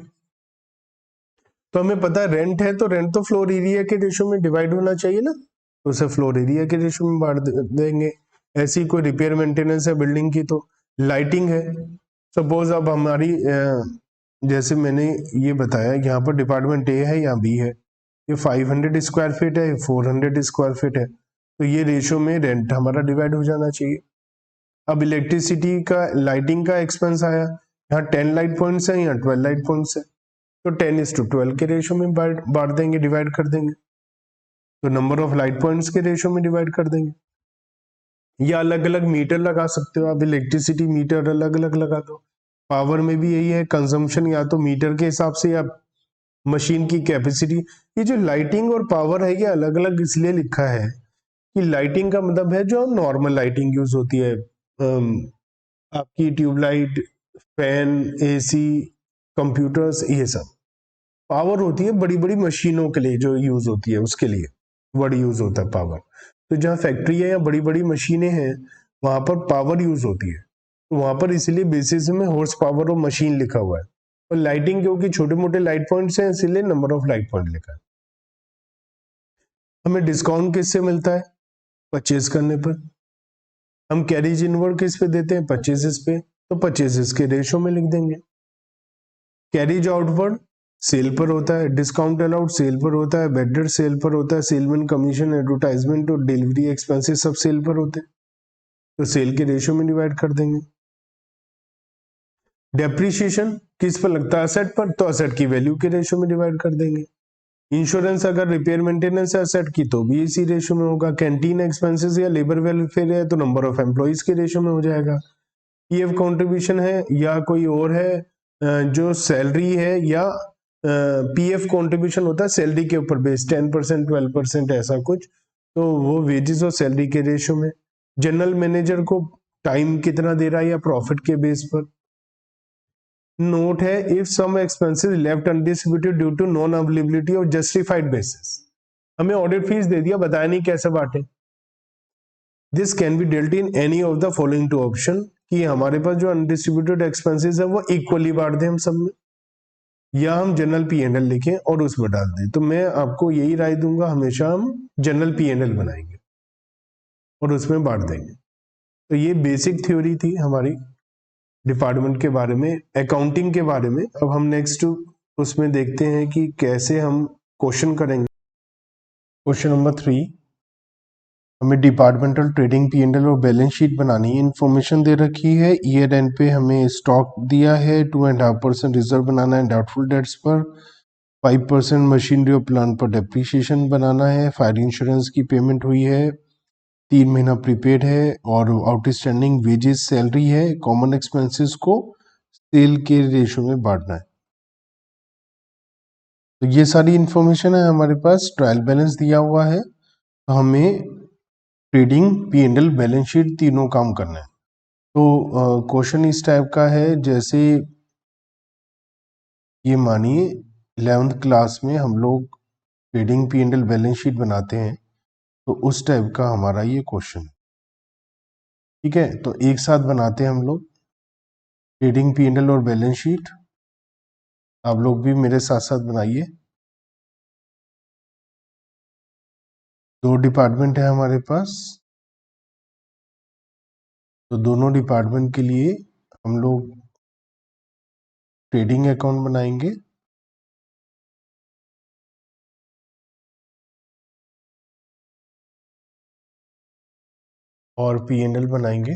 तो हमें पता है रेंट है, तो रेंट तो फ्लोर एरिया के रेशो में डिवाइड होना चाहिए ना, तो उसे फ्लोर एरिया के रेशो में बांट देंगे। ऐसी कोई रिपेयर मेंटेनेंस है बिल्डिंग की, तो लाइटिंग है, सपोज अब हमारी जैसे मैंने ये बताया यहाँ पर डिपार्टमेंट A है या B है, ये 500 स्क्वायर फीट है, 400 स्क्वायर फीट है, तो ये रेशो में रेंट हमारा डिवाइड हो जाना चाहिए। अब इलेक्ट्रिसिटी का लाइटिंग का एक्सपेंस आया, यहाँ 10 लाइट पॉइंट्स है, यहाँ 12 लाइट पॉइंट्स है, तो 10:12 के रेशो में बांट देंगे, डिवाइड कर देंगे। तो नंबर ऑफ लाइट पॉइंट्स के रेशो में डिवाइड कर देंगे। या अलग अलग मीटर लगा सकते हो आप, इलेक्ट्रिसिटी मीटर अलग अलग लगा दो। पावर में भी यही है, कंजम्पशन या तो मीटर के हिसाब से या मशीन की कैपेसिटी। ये जो लाइटिंग और पावर है ये अलग अलग इसलिए लिखा है कि लाइटिंग का मतलब है जो नॉर्मल लाइटिंग यूज होती है, आपकी ट्यूबलाइट, फैन, AC, कंप्यूटर्स, ये सब। पावर होती है बड़ी बड़ी मशीनों के लिए जो यूज होती है, उसके लिए वर्ड यूज होता है पावर। तो जहाँ फैक्ट्री है या बड़ी बड़ी मशीनें हैं वहां पर पावर यूज होती है, तो वहां पर इसीलिए बेसिस में हॉर्स पावर ऑफ मशीन लिखा हुआ है। और लाइटिंग क्योंकि छोटे मोटे लाइट पॉइंट्स हैं इसीलिए नंबर ऑफ लाइट पॉइंट लिखा है। हमें डिस्काउंट किससे मिलता है? परचेज करने पर। हम कैरिज इनवर्ड किस पे देते हैं? परचेजेस पे, तो परचेजेस के रेशो में लिख देंगे। कैरिज आउटवर्ड सेल पर होता है, डिस्काउंट अलाउड सेल पर होता है, बेडर सेल पर होता है, सेलमैन कमीशन, एडवर्टाइजमेंट और डिलीवरी एक्सपेंसेस सब सेल पर होते हैं, तो सेल के रेशो में डिवाइड कर देंगे। डेप्रिसिएशन किस पर लगता है? असेट पर, तो असेट की वैल्यू के रेशो में डिवाइड कर देंगे। इंश्योरेंस अगर रिपेयर मेंटेनेंस है असेट की तो भी इसी रेशो में होगा। कैंटीन एक्सपेंसेस या लेबर वेलफेयर है तो नंबर ऑफ एम्प्लॉइज के रेशो में हो जाएगा। पीएफ कंट्रीब्यूशन है या कोई और है, जो सैलरी है या पीएफ कंट्रीब्यूशन होता है सैलरी के ऊपर बेस 10% 12% ऐसा कुछ, तो वो वेजेस और सैलरी के रेशो में। जनरल मैनेजर को टाइम कितना दे रहा है या प्रॉफिट के बेस पर। नोट है, if some expenses left undistributed due to non availability of justified basis, हमें ऑडिट फीस दे दिया, बताया नहीं कैसे बांटे। This can be dealt in any of the following two option, कि हमारे पास जो अनडिस्ट्रीब्यूटेड एक्सपेंसेस है वो इक्वली बांट दें हम सब में, या हम जनरल पी एंड एल लिखें और उसमें डाल दें। तो मैं आपको यही राय दूंगा, हमेशा हम जनरल पी एंड एल बनाएंगे और उसमें बांट देंगे। तो ये बेसिक थ्योरी थी हमारी डिपार्टमेंट के बारे में, अकाउंटिंग के बारे में। अब हम नेक्स्ट उसमें देखते हैं कि कैसे हम क्वेश्चन करेंगे। क्वेश्चन नंबर 3, हमें departmental trading P and L और बैलेंस शीट बनानी है। इन्फॉर्मेशन दे रखी है, ईयर एंड पे हमें स्टॉक दिया है, 2.5% रिजर्व बनाना है डाउटफुल डेट्स पर, 5% मशीनरी और प्लांट पर डेप्रीशिएशन बनाना है, फायर इंश्योरेंस की पेमेंट हुई है, 3 महीना प्रीपेड है और आउटस्टैंडिंग वेजेस सैलरी है, कॉमन एक्सपेंसेस को सेल के रेशो में बांटना है। तो ये सारी इंफॉर्मेशन है हमारे पास। ट्रायल बैलेंस दिया हुआ है, तो हमें trading P and L balance sheet तीनों काम करना है। तो क्वेश्चन इस टाइप का है, जैसे ये मानिए 11th क्लास में हम लोग trading P and L balance sheet बनाते हैं, तो उस टाइप का हमारा ये क्वेश्चन है। ठीक है, तो एक साथ बनाते हैं हम लोग ट्रेडिंग पी एंड एल और बैलेंस शीट। आप लोग भी मेरे साथ साथ बनाइए। दो डिपार्टमेंट है हमारे पास, तो दोनों डिपार्टमेंट के लिए हम लोग ट्रेडिंग अकाउंट बनाएंगे और पी एंड एल बनाएंगे।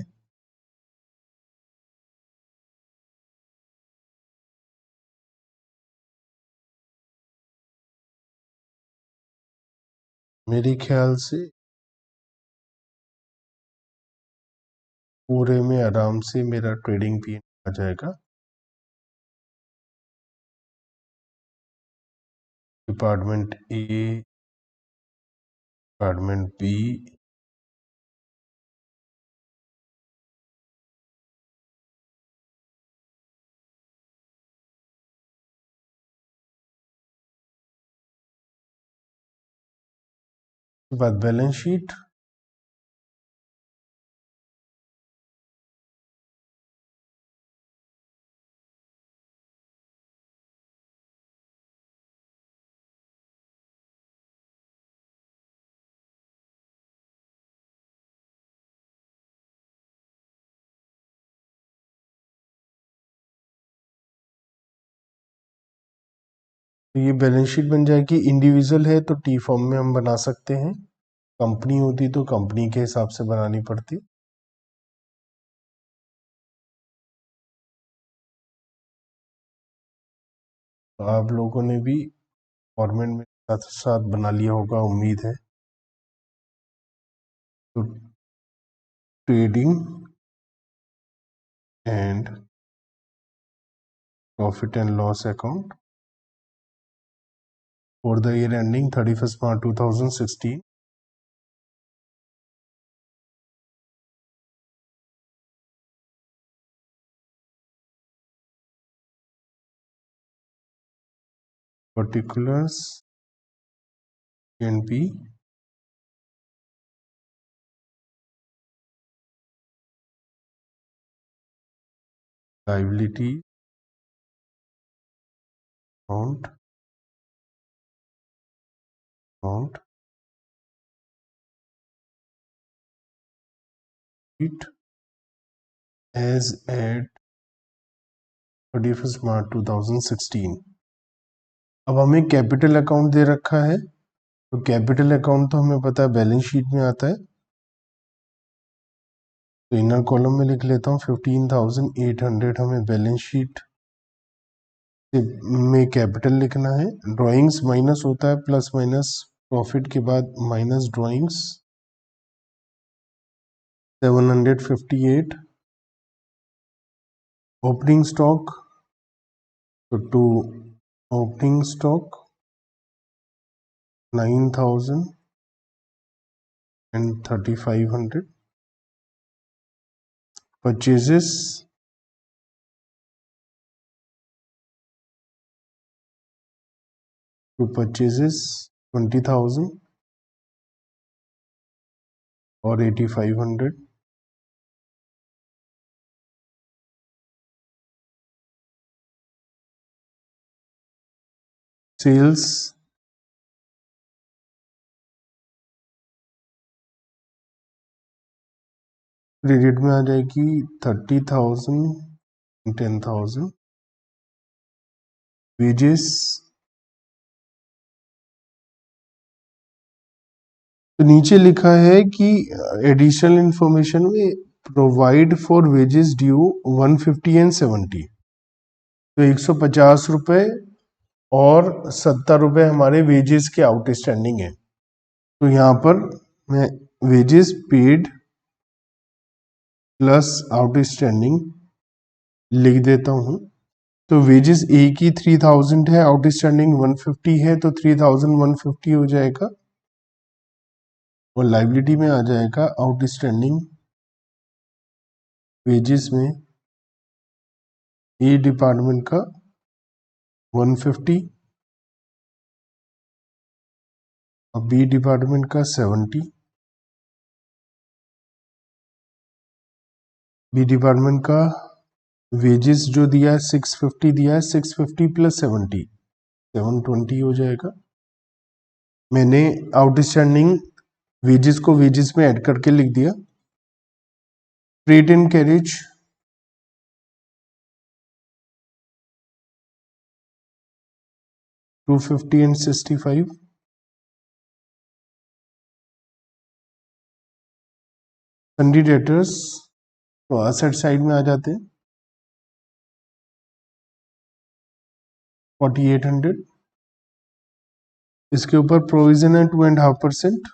मेरे ख्याल से पूरे में आराम से मेरा ट्रेडिंग पी आ जाएगा। डिपार्टमेंट ए, डिपार्टमेंट बी, के बाद बैलेंस शीट, तो ये बैलेंस शीट बन जाएगी। इंडिविजुअल है तो टी फॉर्म में हम बना सकते हैं, कंपनी होती तो कंपनी के हिसाब से बनानी पड़ती। तो आप लोगों ने भी फॉर्मेट में साथ साथ बना लिया होगा, उम्मीद है। तो trading and profit and loss account for the year ending 31st March 2016, particulars can be liability amount amount it as at 31 March 2016। अब हमें कैपिटल अकाउंट दे रखा है, तो कैपिटल अकाउंट तो हमें पता है बैलेंस शीट में आता है, तो इनर कॉलम में लिख लेता हूँ 15,800 हमें बैलेंस शीट में कैपिटल लिखना है। ड्राइंग्स माइनस होता है, प्लस माइनस प्रॉफिट के बाद माइनस ड्राइंग्स 758। ओपनिंग स्टॉक, तो to opening stock 9,000 and 3,500। Purchases to purchases 20,000 और 8,500। सेल्स क्रेडिट में आ जाएगी 30,000 10,000। वेजेस, तो नीचे लिखा है कि एडिशनल इंफॉर्मेशन में provide for wages due 150 and 70, तो 150 रुपये और 70 रुपये हमारे वेजेस के आउटस्टैंडिंग है। तो यहाँ पर मैं वेजेस पेड प्लस आउटस्टैंडिंग लिख देता हूँ। तो वेजेस ए की 3,000 है, आउटस्टैंडिंग 150 है, तो 3,150 हो जाएगा। और लाइबिलिटी में आ जाएगा आउटस्टैंडिंग वेजेस में ए डिपार्टमेंट का 150 और बी डिपार्टमेंट का 70। बी डिपार्टमेंट का वेजेस जो दिया है 650 दिया है, 650 प्लस 70 720 हो जाएगा। मैंने आउटस्टैंडिंग वेजेस को वेजेस में ऐड करके लिख दिया। Freight and carriage 250 and 65। सन्डी debtors तो असेट साइड में आ जाते हैं 4,800। इसके ऊपर प्रोविजन है 2.5%,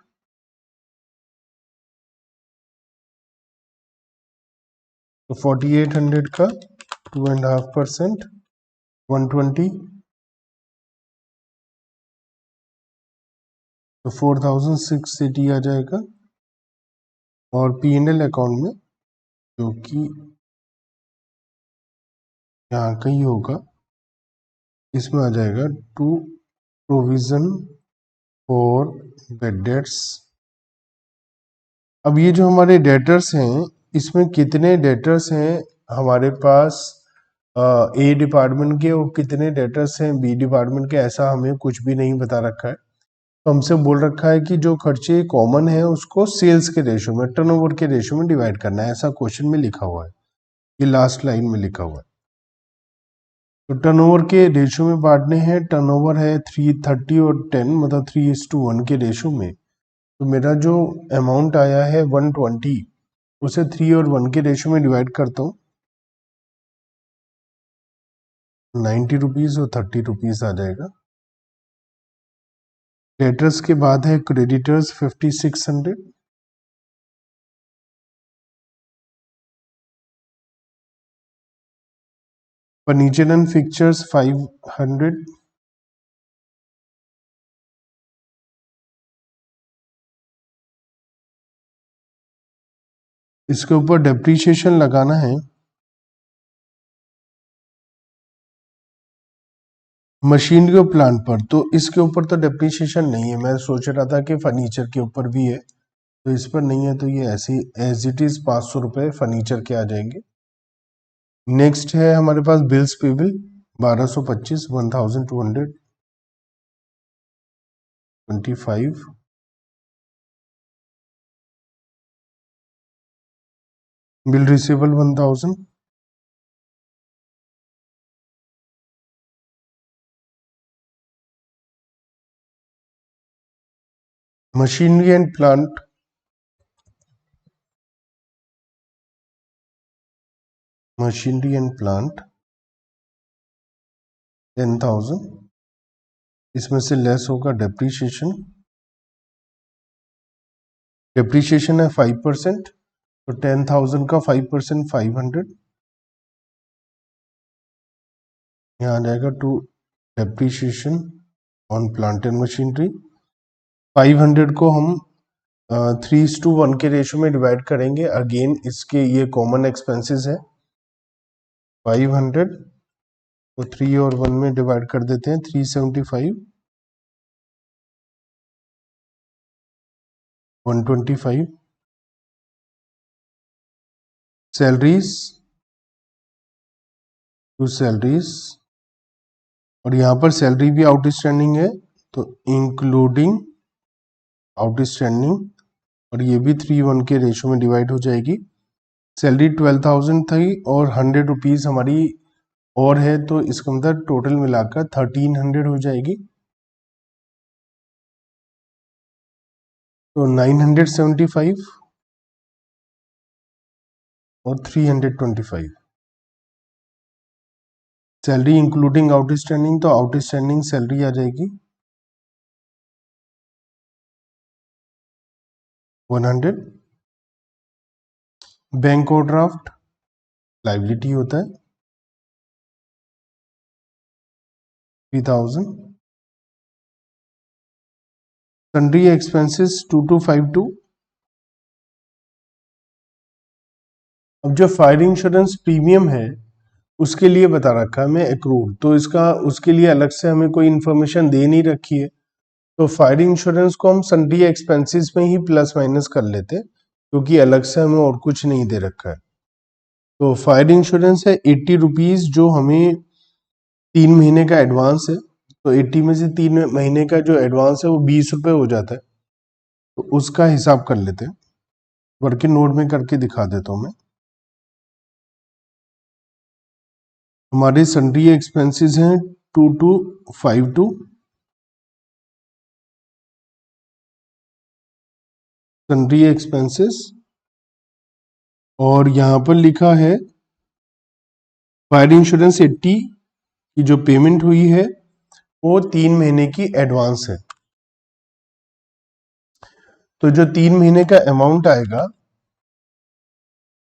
तो 4,800 का 2.5% 120, तो 4,680 आ जाएगा। और P&L अकाउंट में जो कि यहाँ का ही होगा, इसमें आ जाएगा to provision for bad debts. अब ये जो हमारे डेटर्स हैं, इसमें कितने डेटर्स हैं हमारे पास ए डिपार्टमेंट के और कितने डेटर्स हैं बी डिपार्टमेंट के, ऐसा हमें कुछ भी नहीं बता रखा है। तो हमसे बोल रखा है कि जो खर्चे कॉमन है उसको सेल्स के रेशो में, टर्नओवर के रेशो में डिवाइड करना है, ऐसा क्वेश्चन में लिखा हुआ है, ये लास्ट लाइन में लिखा हुआ है। तो टर्नओवर के रेशो में बांटने हैं, टर्नओवर है 330 और 10, मतलब 3:1 के रेशो में। तो मेरा जो अमाउंट आया है 120, उसे 3 और 1 के रेशो में डिवाइड करता हूँ, 90 रुपीज और 30 रुपीज आ जाएगा। डेटर्स के बाद है क्रेडिटर्स 5,600, फर्नीचर एंड फिक्चर्स 500, इसके ऊपर डेप्रीशिएशन लगाना है। मशीन के प्लांट पर, तो इसके ऊपर तो डेप्रीशिएशन नहीं है, मैं सोच रहा था कि फर्नीचर के ऊपर भी है, तो इस पर नहीं है, तो ये ऐसे एज इट इज 500 रुपये फर्नीचर के आ जाएंगे। नेक्स्ट है हमारे पास bills payable 1225, 1225, bill receivable 1000, machinery and plant 10,000, इसमें से लेस होगा डेप्रीशिएशन है 5%, तो 10,000 का 5% 500, यहाँ आ जाएगा to depreciation on plant and machinery. 500 को हम 3:1 के रेशो में डिवाइड करेंगे। अगेन इसके ये कॉमन एक्सपेंसेस है। 500 को 3 और 1 में डिवाइड कर देते हैं, 375, 125, सैलरीज टू सैलरीज, और यहाँ पर सैलरी भी आउटस्टैंडिंग है तो इंक्लूडिंग आउटस्टैंडिंग, और ये भी 3:1 के रेशो में डिवाइड हो जाएगी। सैलरी 12,000 थी और 100 रुपीज़ हमारी और है, तो इसका मतलब टोटल मिलाकर 1300 हो जाएगी। तो 975 और 325 सैलरी इंक्लूडिंग आउटस्टैंडिंग, तो आउटस्टैंडिंग सैलरी आ जाएगी 100। बैंक ओवरड्राफ्ट लाइबिलिटी होता है 3000। Sundry expenses 2252। अब जो फायर इंश्योरेंस प्रीमियम है उसके लिए बता रखा है हमें एक्रूड, तो इसका उसके लिए अलग से हमें कोई इन्फॉर्मेशन दे नहीं रखी है, तो फायर इंश्योरेंस को हम सन्ड्री एक्सपेंसेस में ही प्लस माइनस कर लेते हैं क्योंकि अलग से हमें और कुछ नहीं दे रखा है। तो फायर इंश्योरेंस है 80 रुपीज़, जो हमें 3 महीने का एडवांस है, तो 80 में से 3 महीने का जो एडवांस है वो 20 रुपये हो जाता है, तो उसका हिसाब कर लेते हैं। वर्किंग नोट में करके दिखा देता हूँ मैं। हमारे सन्ड्री एक्सपेंसेस हैं 2252, सन्ड्री एक्सपेंसेस, और यहाँ पर लिखा है फायर इंश्योरेंस 80 की जो पेमेंट हुई है वो 3 महीने की एडवांस है, तो जो 3 महीने का अमाउंट आएगा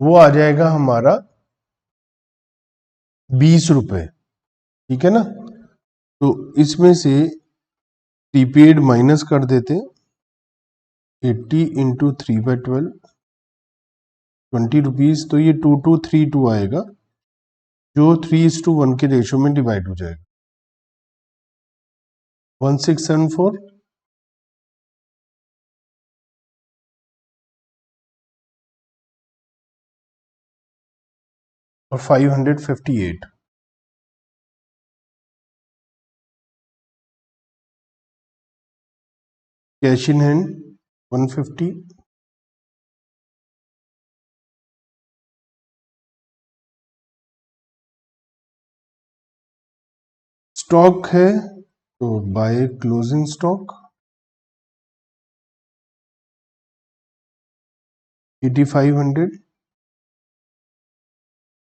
वो आ जाएगा हमारा 20 रुपये, ठीक है ना। तो इसमें से प्रीपेड माइनस कर देते हैं, 80 इंटू 3/12 20 रुपीज़, तो ये 2232 आएगा जो 3:1 के रेशो में डिवाइड हो जाएगा। 1674 और 558। कैश इन हैंड 150, स्टॉक है तो बाय क्लोजिंग स्टॉक 8500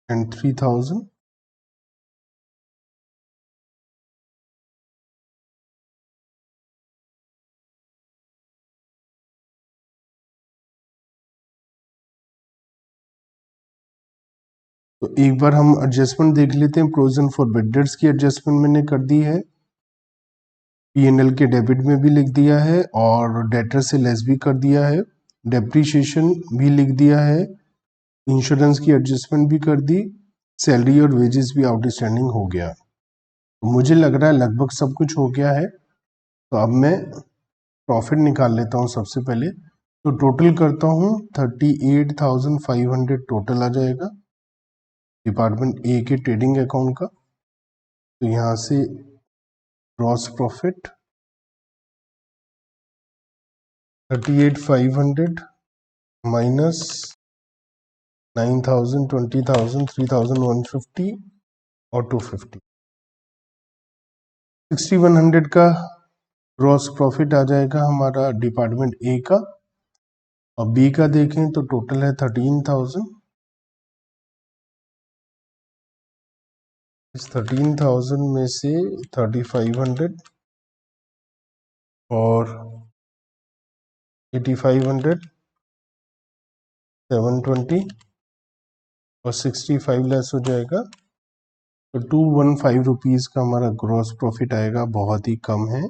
एंड 3000। तो एक बार हम एडजस्टमेंट देख लेते हैं। प्रोविजन फॉर बेडर्स की एडजस्टमेंट मैंने कर दी है, पीएनएल के डेबिट में भी लिख दिया है और डेटर से लेस भी कर दिया है, डेप्रीशिएशन भी लिख दिया है, इंश्योरेंस की एडजस्टमेंट भी कर दी, सैलरी और वेजेस भी आउटस्टैंडिंग हो गया। तो मुझे लग रहा है लगभग सब कुछ हो गया है। तो अब मैं प्रॉफिट निकाल लेता हूँ सबसे पहले। तो टोटल करता हूँ 38,500 टोटल आ जाएगा। डिपार्टमेंट ए के ट्रेडिंग अकाउंट का। तो यहाँ से ग्रॉस प्रॉफिट 38,500 माइनस 9,000, 20,000, 3,150 और 250, 6,100 का ग्रॉस प्रॉफिट आ जाएगा हमारा डिपार्टमेंट ए का। और बी का देखें तो टोटल है 13,000। इस 13,000 में से 3,500 और 8,500, 720 और 65 लेस हो जाएगा। तो 215 रुपीज़ का हमारा ग्रॉस प्रॉफिट आएगा, बहुत ही कम है।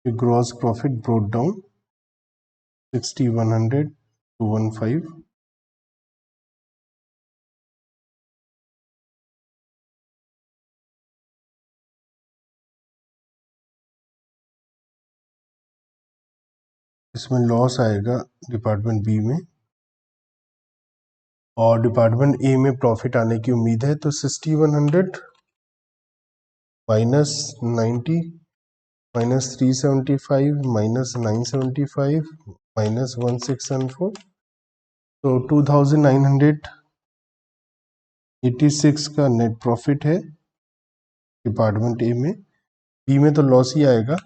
Gross profit brought down 6,100 215। इसमें लॉस आएगा डिपार्टमेंट बी में, और डिपार्टमेंट ए में प्रॉफिट आने की उम्मीद है। तो 6,100 माइनस 90 माइनस 375 माइनस 975 माइनस 1614, तो 2,986 का नेट प्रॉफिट है डिपार्टमेंट ए में। बी में तो लॉस ही आएगा,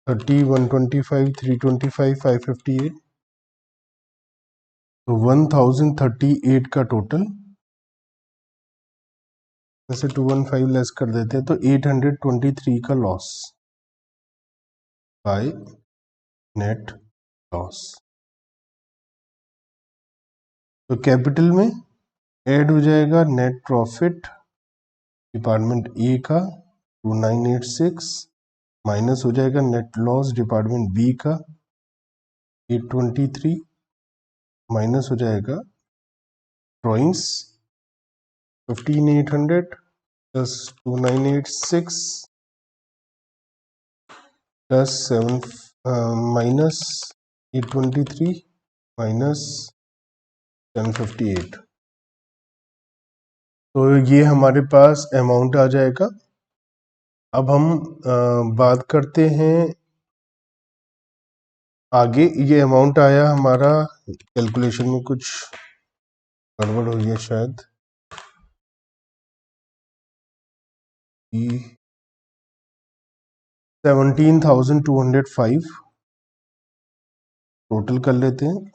30, 125, 325, 558, तो 1,038 का टोटल। वैसे 215 लेस कर देते हैं तो 823 का लॉस बाय नेट लॉस। तो कैपिटल में ऐड हो जाएगा नेट प्रॉफिट डिपार्टमेंट ए का 2,986, माइनस हो जाएगा नेट लॉस डिपार्टमेंट बी का 823, माइनस हो जाएगा drawings 15,800 plus 2,986 plus 7 minus 823 minus 1058। तो ये हमारे पास अमाउंट आ जाएगा। अब हम बात करते हैं आगे। ये अमाउंट आया हमारा, कैलकुलेशन में कुछ गड़बड़ हुई है शायद। 17,205 टोटल कर लेते हैं,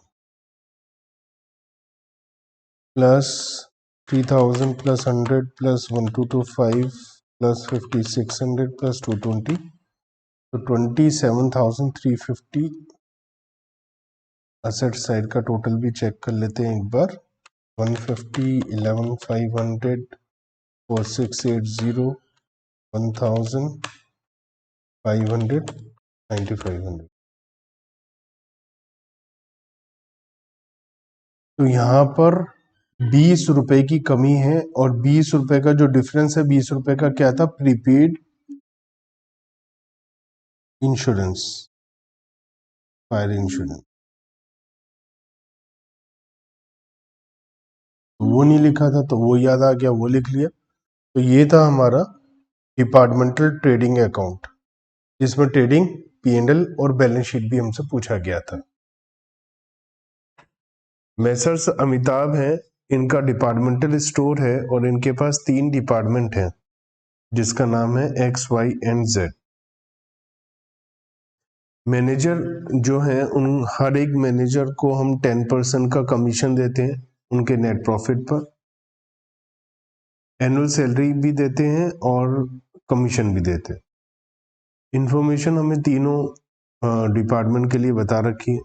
plus 3,000 plus 100 plus 1,225 plus 5,600 plus 220, तो 27,350। असेट साइड का टोटल भी चेक कर लेते हैं एक बार। 150, 11,500, 4,680, 1,500, 9,500। तो यहाँ पर 20 रुपए की कमी है, और 20 रुपए का जो डिफरेंस है, 20 रुपए का क्या था? Prepaid insurance, fire insurance. वो नहीं लिखा था तो वो याद आ गया, वो लिख लिया। तो ये था हमारा डिपार्टमेंटल ट्रेडिंग अकाउंट, जिसमें ट्रेडिंग, P&L और बैलेंस शीट भी हमसे पूछा गया था। मैसर्स अमिताभ हैं, इनका डिपार्टमेंटल स्टोर है और इनके पास 3 डिपार्टमेंट हैं, जिसका नाम है X, Y and Z। Manager जो है, उन हर एक मैनेजर को हम 10% का कमीशन देते हैं उनके नेट प्रॉफिट पर। एनुअल सैलरी भी देते हैं और कमीशन भी देते हैं। इंफॉर्मेशन हमें तीनों डिपार्टमेंट के लिए बता रखी है।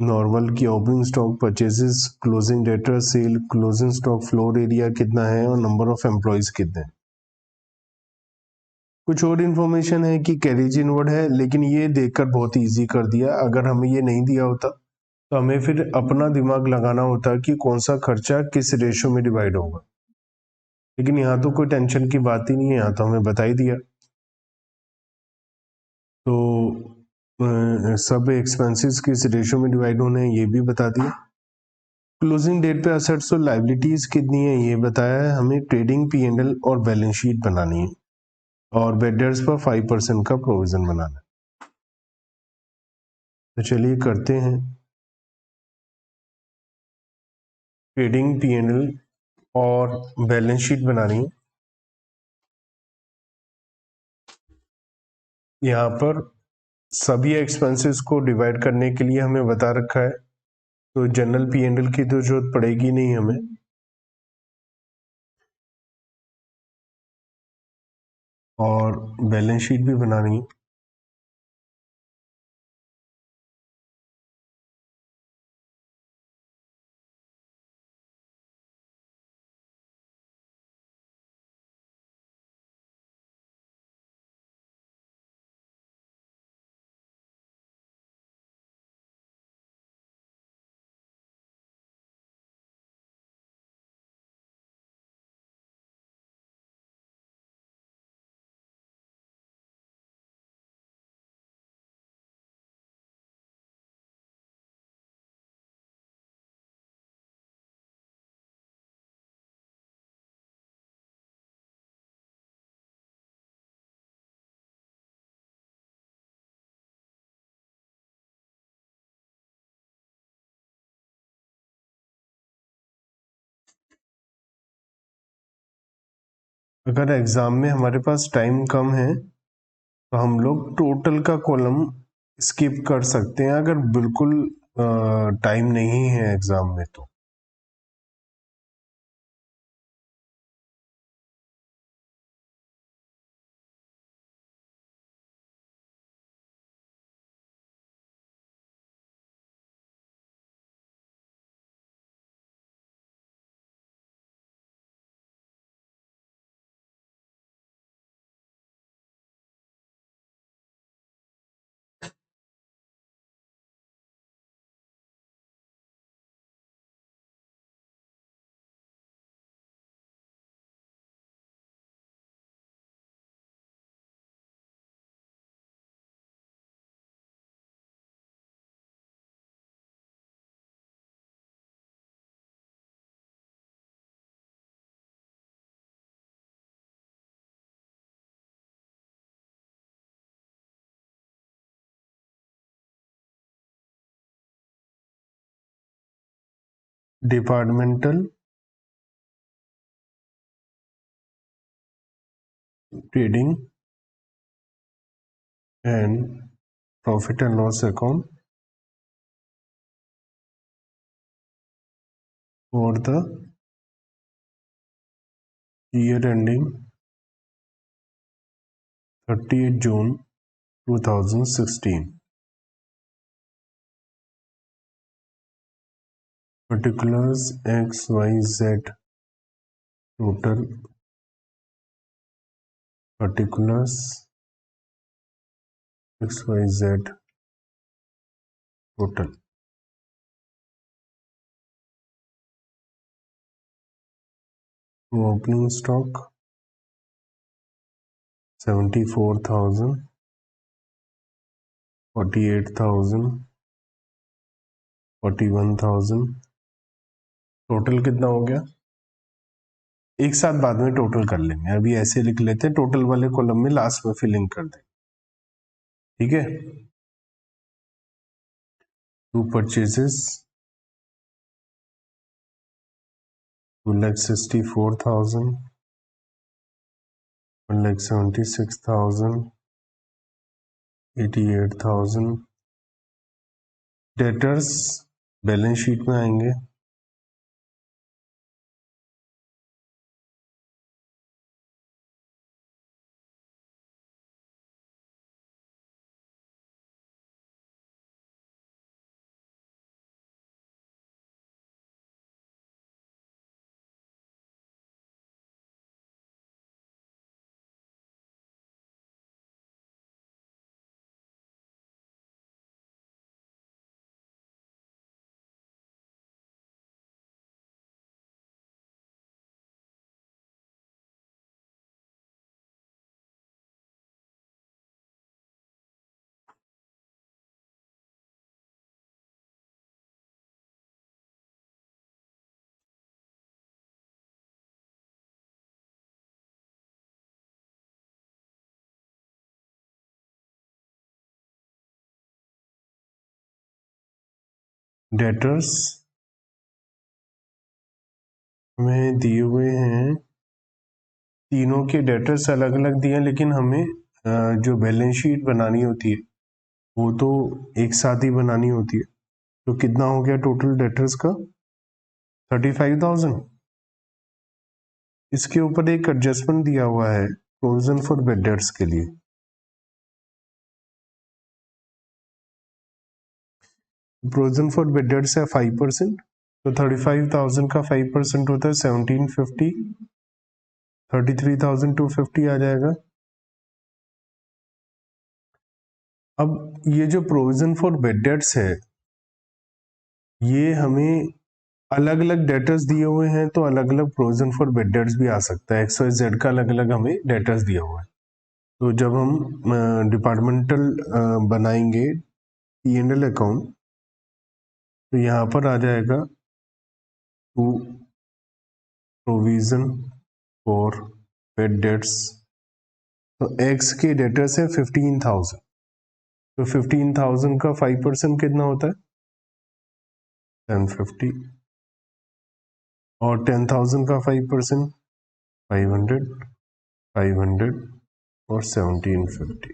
नॉर्मल की opening stock, purchases, closing debtor, sale, closing stock, floor area कितना है और नंबर ऑफ एम्प्लॉयज कितने हैं। कुछ और इन्फॉर्मेशन है कि कैरेज इनवर्ड है, लेकिन ये देखकर बहुत इजी कर दिया। अगर हमें ये नहीं दिया होता तो हमें फिर अपना दिमाग लगाना होता कि कौन सा खर्चा किस रेशो में डिवाइड होगा। लेकिन यहाँ तो कोई टेंशन की बात ही नहीं है, यहाँ तो हमें बता ही दिया। तो सब एक्सपेंसेस किस रेशो में डिवाइड होने हैं ये भी बता दिया। क्लोजिंग डेट पे असेट्स और लाइबिलिटीज कितनी है ये बताया है हमें। ट्रेडिंग P&L और बैलेंस शीट बनानी है और वेंडर्स पर 5% का प्रोविजन बनाना है। तो चलिए करते हैं। ट्रेडिंग P&L और बैलेंस शीट बनानी है। यहाँ पर सभी एक्सपेंसेस को डिवाइड करने के लिए हमें बता रखा है, तो जनरल P&L की तो जरूरत पड़ेगी नहीं हमें। और बैलेंस शीट भी बनानी है। अगर एग्जाम में हमारे पास टाइम कम है तो हम लोग टोटल का कॉलम स्किप कर सकते हैं, अगर बिल्कुल टाइम नहीं है एग्जाम में तो। Departmental trading and profit and loss account for the year ending 30th June 2016। particulars XYZ total particulars XYZ total। opening stock 74,000, 48,000, 41,000। Total कितना हो गया? एक साथ बाद में टोटल कर लेंगे, अभी ऐसे लिख लेते हैं, टोटल वाले कॉलम में लास्ट में फिलिंग कर दें। ठीक है। To purchases 2,64,000, 1,76,000, 88,000। Debtors balance sheet में आएंगे। डेटर्स में दिए हुए हैं, तीनों के डेटर्स अलग अलग दिए हैं, लेकिन हमें जो बैलेंस शीट बनानी होती है वो तो एक साथ ही बनानी होती है। तो कितना हो गया टोटल डेटर्स का? 35,000। इसके ऊपर एक एडजस्टमेंट दिया हुआ है प्रोविजन फॉर बैड डेट्स के लिए। प्रोविजन फॉर बैड डेट्स है 5%, तो 35,000 का 5% होता है 1750, 33,250 आ जाएगा। अब ये जो प्रोविजन फॉर बैड डेट्स है, ये हमें अलग अलग डेटर्स दिए हुए हैं, तो अलग अलग प्रोविजन फॉर बैड डेट्स भी आ सकता है। XYZ का अलग अलग हमें डेटर्स दिया हुआ है। तो जब हम डिपार्टमेंटल बनाएंगे P&L अकाउंट, तो यहाँ पर आ जाएगा to provision for bad debts. तो X के डेटर्स है 15,000, तो 15,000 का 5% कितना होता है? 1050, और 10,000 का 5% 500, 500 और 1750।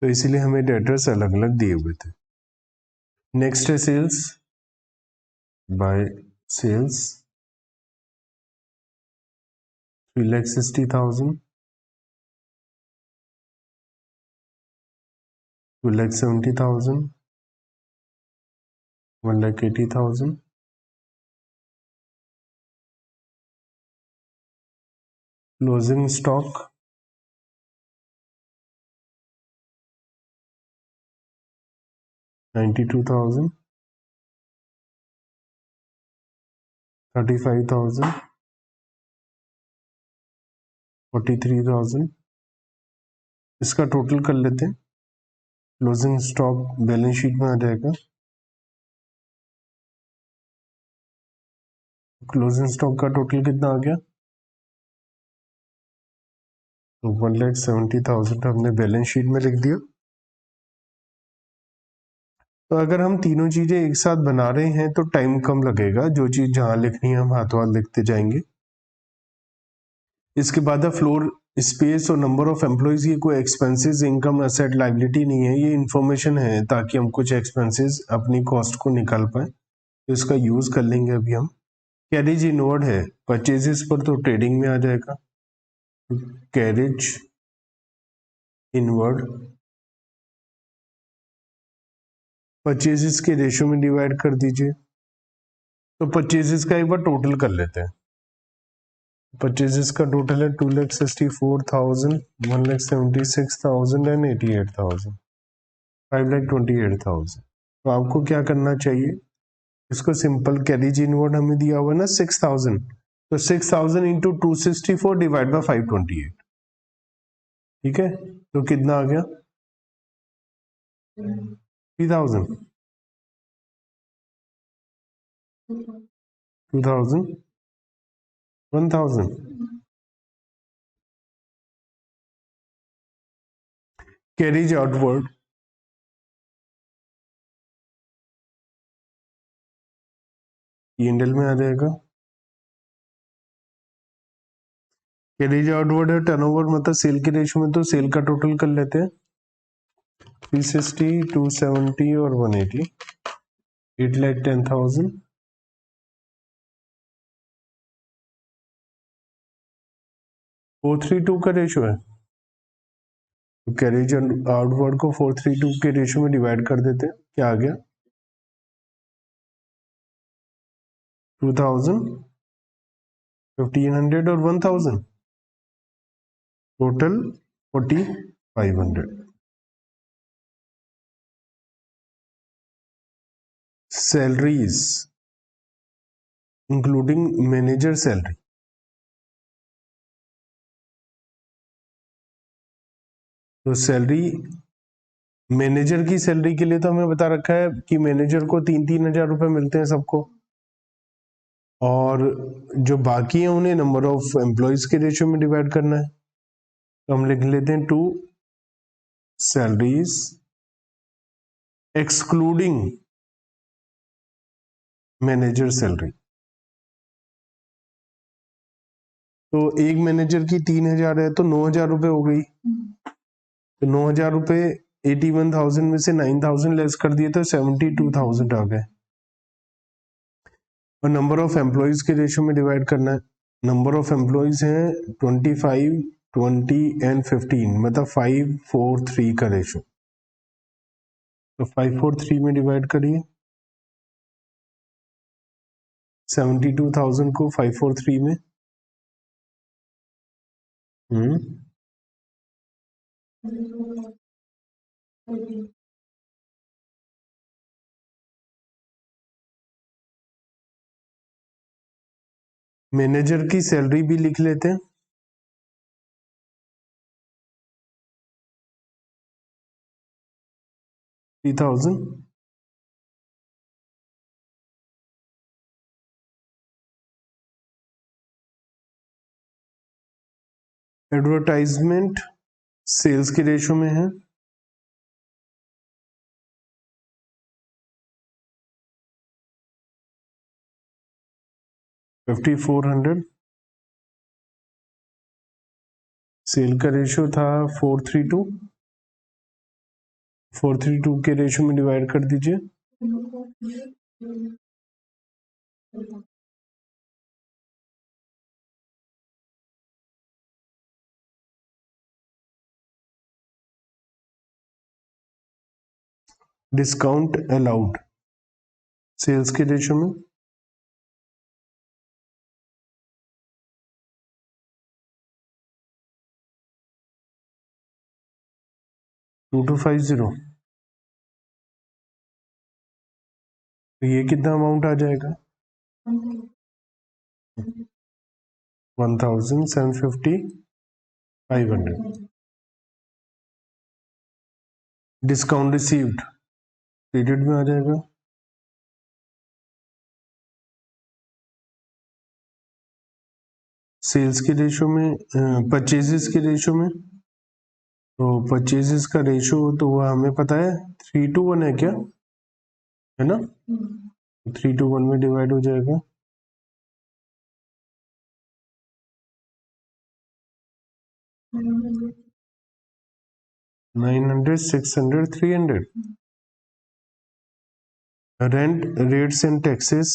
तो इसीलिए हमें डेटर्स अलग अलग दिए हुए थे। नेक्स्ट है sales. By sales 3,60,000, 2,70,000, 1,80,000, closing stock 92,000, 35,000, 43,000। इसका टोटल कर लेते हैं। क्लोजिंग स्टॉक बैलेंस शीट में आ जाएगा। क्लोजिंग स्टॉक का टोटल कितना आ गया? तो 1,70,000 हमने बैलेंस शीट में लिख दिया। तो अगर हम तीनों चीजें एक साथ बना रहे हैं तो टाइम कम लगेगा। जो चीज जहां लिखनी है हम हाथों हाथ लिखते जाएंगे। इसके बाद फ्लोर स्पेस और नंबर ऑफ एम्प्लॉयज, ये कोई एक्सपेंसेस, इनकम, एसेट, लाइबिलिटी नहीं है, ये इन्फॉर्मेशन है ताकि हम कुछ एक्सपेंसेस अपनी कॉस्ट को निकाल पाए। तो इसका यूज कर लेंगे अभी हम। कैरेज इनवर्ड है परचेजेस पर, तो ट्रेडिंग में आ जाएगा। कैरेज इनवर्ड परचेजेस के रेशियो में डिवाइड कर दीजिए। तो परचेजेस का एक बार टोटल कर लेते हैं। परचेजेस का टोटल है 2,64,000, 1,76,000 एंड 88,000, 5,28,000। तो आपको क्या करना चाहिए? इसको सिंपल कैरेज इनवर्ड हमें दिया हुआ है ना 6,000, तो 6,000 इंटू 264 डिवाइड बाय 528। ठीक है, तो कितना आ गया? 3,000, 2,000, 1,000। कैरेज आउटवर्ड P&L में आ जाएगा। कैरेज आउटवर्ड है टर्नओवर, मतलब सेल के रेशियो में, तो सेल का टोटल कर लेते हैं। 360, 270 और 180, 8,10,000। 432 का रेशियो है, तो कैरेज आउटवर्ड को 432 के रेशियो में डिवाइड कर देते हैं। क्या आ गया? 2,000, 1,500 और 1,000, total 4,500। Salaries including manager salary, तो सैलरी मैनेजर की सैलरी के लिए तो हमें बता रखा है कि मैनेजर को 3,000 रुपए मिलते हैं सबको, और जो बाकी है उन्हें नंबर ऑफ एम्प्लॉयज के रेशियो में डिवाइड करना है। तो हम लिख लेते हैं 2 सैलरीज एक्सक्लूडिंग मैनेजर सैलरी। तो एक मैनेजर की 3,000 है तो 9,000 रुपए हो गई। तो 9,000 रुपए 81,000 में से 9,000 लेस कर दिए तो 72,000 आ गए। और नंबर ऑफ एम्प्लॉयज के रेशियो में डिवाइड करना है। नंबर ऑफ एम्प्लॉयज हैं 25, 20 एंड 15, मतलब 543 का रेशियो। तो 543 में डिवाइड करिए। 72,000 को 543 में। मैनेजर की सैलरी भी लिख लेते हैं। 3,000। एडवर्टाइजमेंट सेल्स के रेशियो में है। $5,400। सेल का रेशियो था 432। 432 के रेशियो में डिवाइड कर दीजिए। डिस्काउंट अलाउड सेल्स के रेशियो में। टू 250। तो ये कितना अमाउंट आ जाएगा? 1,750, 500। डिस्काउंट रिसीव्ड पीरियड में आ जाएगा। सेल्स के रेशियो में, परचेजेस के रेशियो में। तो परचेजेस का रेशियो तो वह हमें पता है 3:1 है क्या, है ना? 3:1 में डिवाइड हो जाएगा। $900, $600, $300। Rent rates and taxes.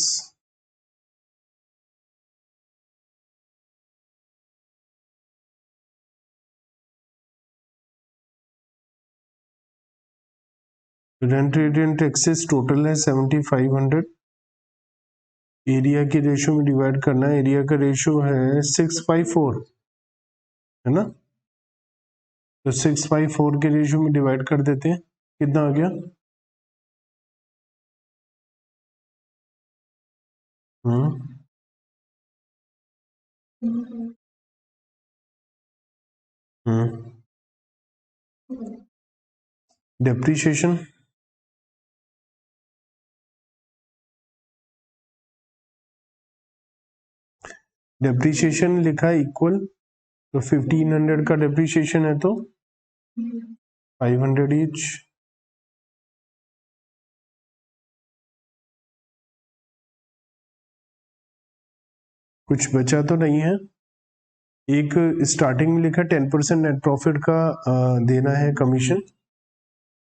Rent rate and taxes total है 7,500। एरिया के रेशियो में डिवाइड करना है। एरिया का रेशियो है 6/4, है ना? तो 6/4 के रेशियो में डिवाइड कर देते हैं। कितना आ गया? डेप्रीशिएशन। डेप्रीशिएशन लिखा है इक्वल, तो 1,500 का डेप्रीशिएशन है तो 500 ईच। कुछ बचा तो नहीं है। एक स्टार्टिंग में लिखा 10% नेट प्रॉफिट का देना है कमीशन।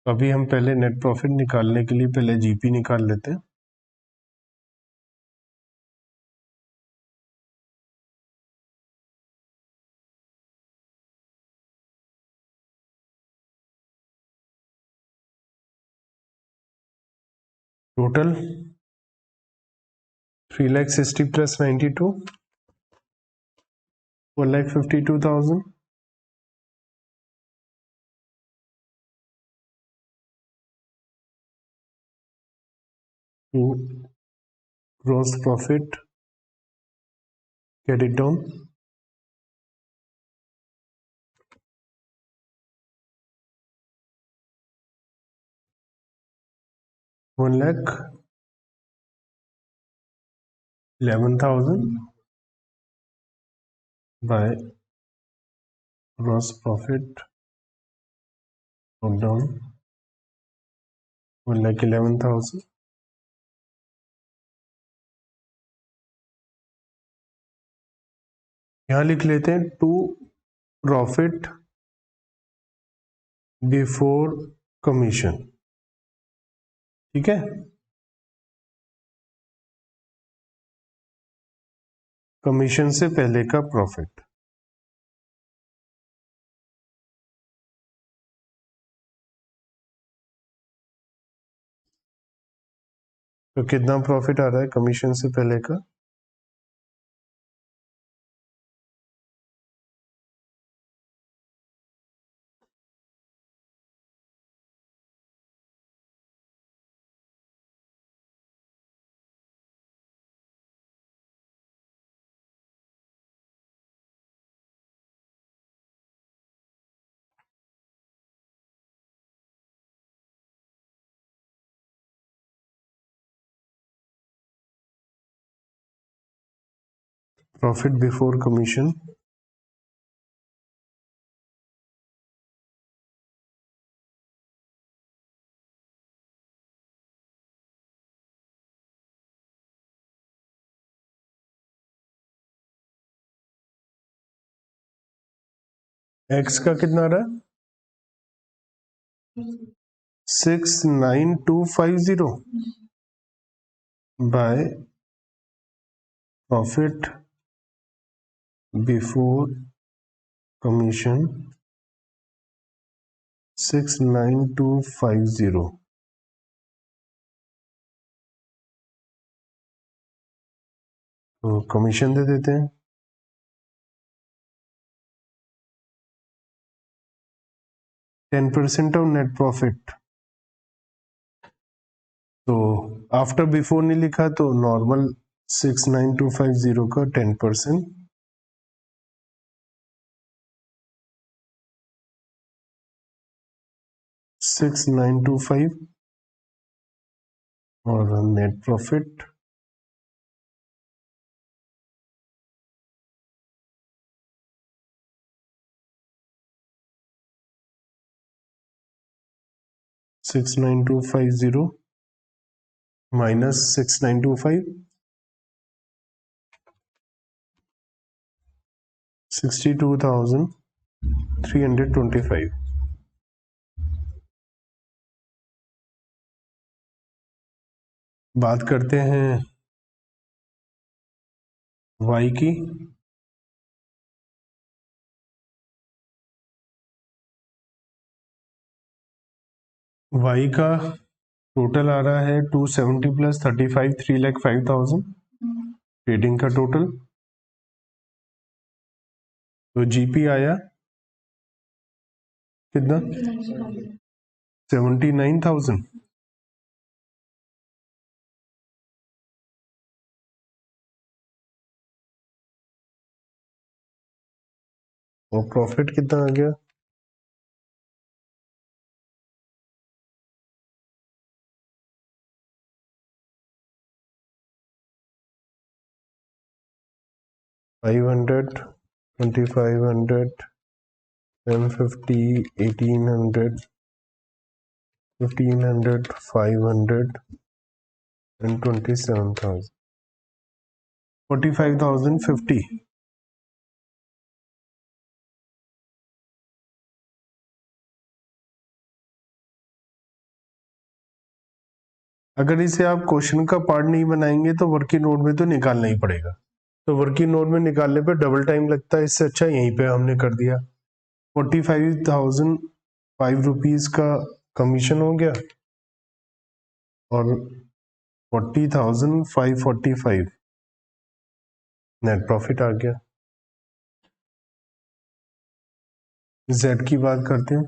अभी हम पहले नेट प्रॉफिट निकालने के लिए पहले जीपी निकाल लेते हैं। Total 3,60,000 plus 92, 1,52,000। Gross profit carry down. 1,11,000 by gross profit down 1,11,000 यहां लिख लेते हैं टू प्रॉफिट बिफोर कमीशन। ठीक है, कमीशन से पहले का प्रॉफिट। तो कितना प्रॉफिट आ रहा है कमीशन से पहले का? प्रॉफिट बिफोर कमीशन एक्स का कितना आ रहा है? 69250 बाय प्रॉफिट बिफोर कमीशन 69250। तो कमीशन दे देते हैं 10% ऑफ नेट प्रॉफिट। तो आफ्टर बिफोर नहीं लिखा तो नॉर्मल 69250 का 10%, 6925 और नेट प्रॉफिट 69250 माइनस 6925 62,325। बात करते हैं y की। y का टोटल आ रहा है 270 प्लस 35 3,05,000 ट्रेडिंग का टोटल। तो जीपी आया कितना? 79,000। और प्रॉफिट कितना आ गया? 500, 2,500, 1050, 1,800, 1,500, 500 and 27,000, 45,050। अगर इसे आप क्वेश्चन का पार्ट नहीं बनाएंगे तो वर्किंग नोट में तो निकालना ही पड़ेगा। तो वर्किंग नोट में निकालने पे डबल टाइम लगता है, इससे अच्छा यहीं पे हमने कर दिया। 45,005 का कमीशन हो गया और 40,545 नेट प्रॉफिट आ गया। जेड की बात करते हैं।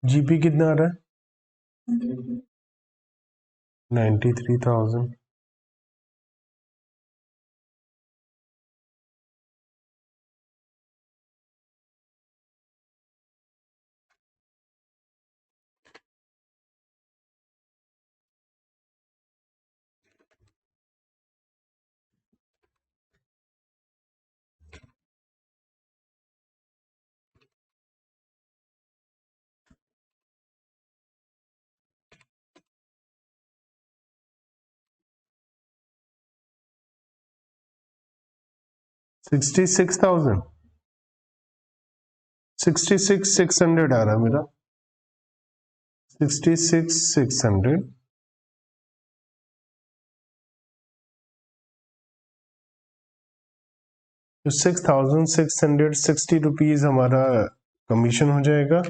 जीपी कितना आ रहा है? 93,000। 66,000 66,600 आ रहा है मेरा 66,600 तो 6,660 हमारा कमीशन हो जाएगा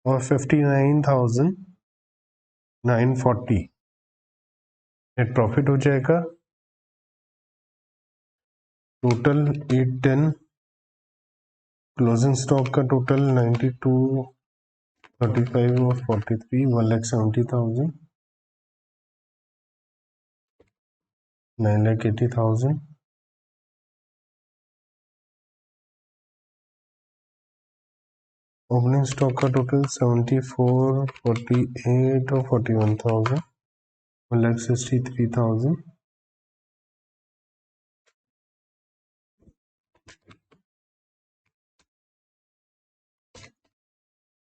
और 59,940 नेट प्रॉफिट हो जाएगा। टोटल 810 क्लोजिंग स्टॉक का टोटल 92 35 और 43 1,70,000 9,80,000 ओपनिंग स्टॉक का टोटल 74 48 और 41,000 1,63,000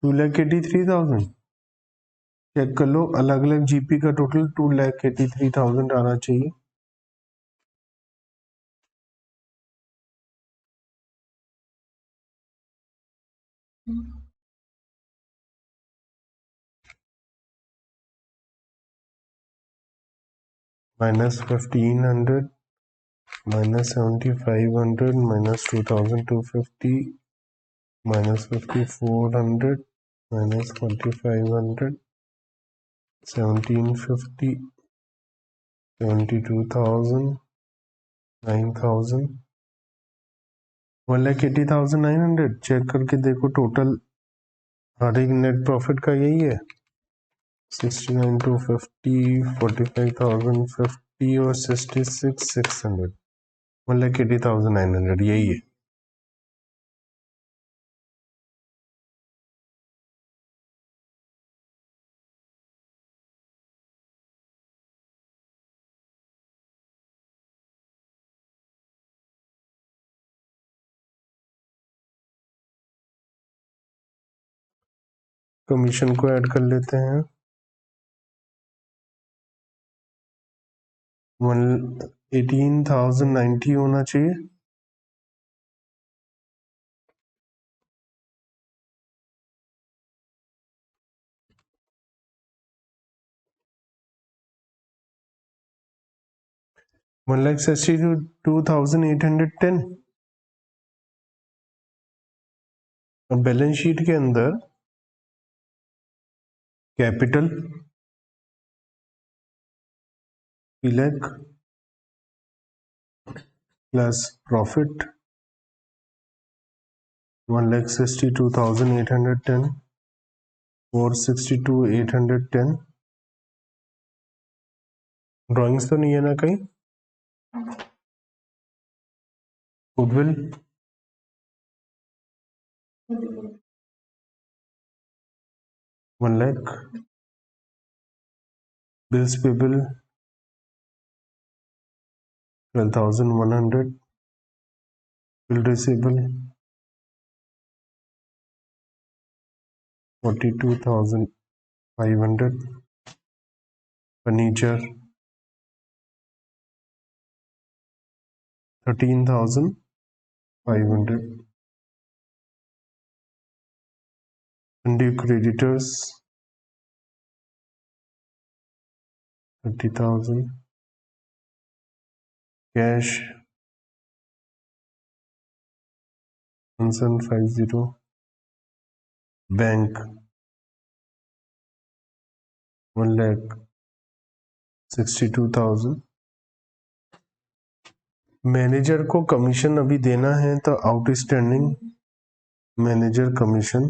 2,83,000 चेक कर लो अलग अलग जीपी का टोटल 2,83,000 आना चाहिए। -1,500 -7,500 -2,250 -5,400 -4,500 1,750 72,000 9,000 1,80,900 चेक करके देखो टोटल हर एक नेट प्रॉफिट का यही है 69,250 45,050 और 66,600 1,80,900 यही है। कमीशन को ऐड कर लेते हैं 18,090 होना चाहिए। $1,62,810 अब बैलेंस शीट के अंदर capital elec plus profit 1,62,810 462,810 drawings तो नहीं है ना कहीं। Goodwill 1 lakh bills payable 12,100 bill receivable 42,500 furniture 13,500 undue creditors 30,000 cash 1750 bank 1,62,000 manager को कमीशन अभी देना है तो आउटस्टैंडिंग मैनेजर कमीशन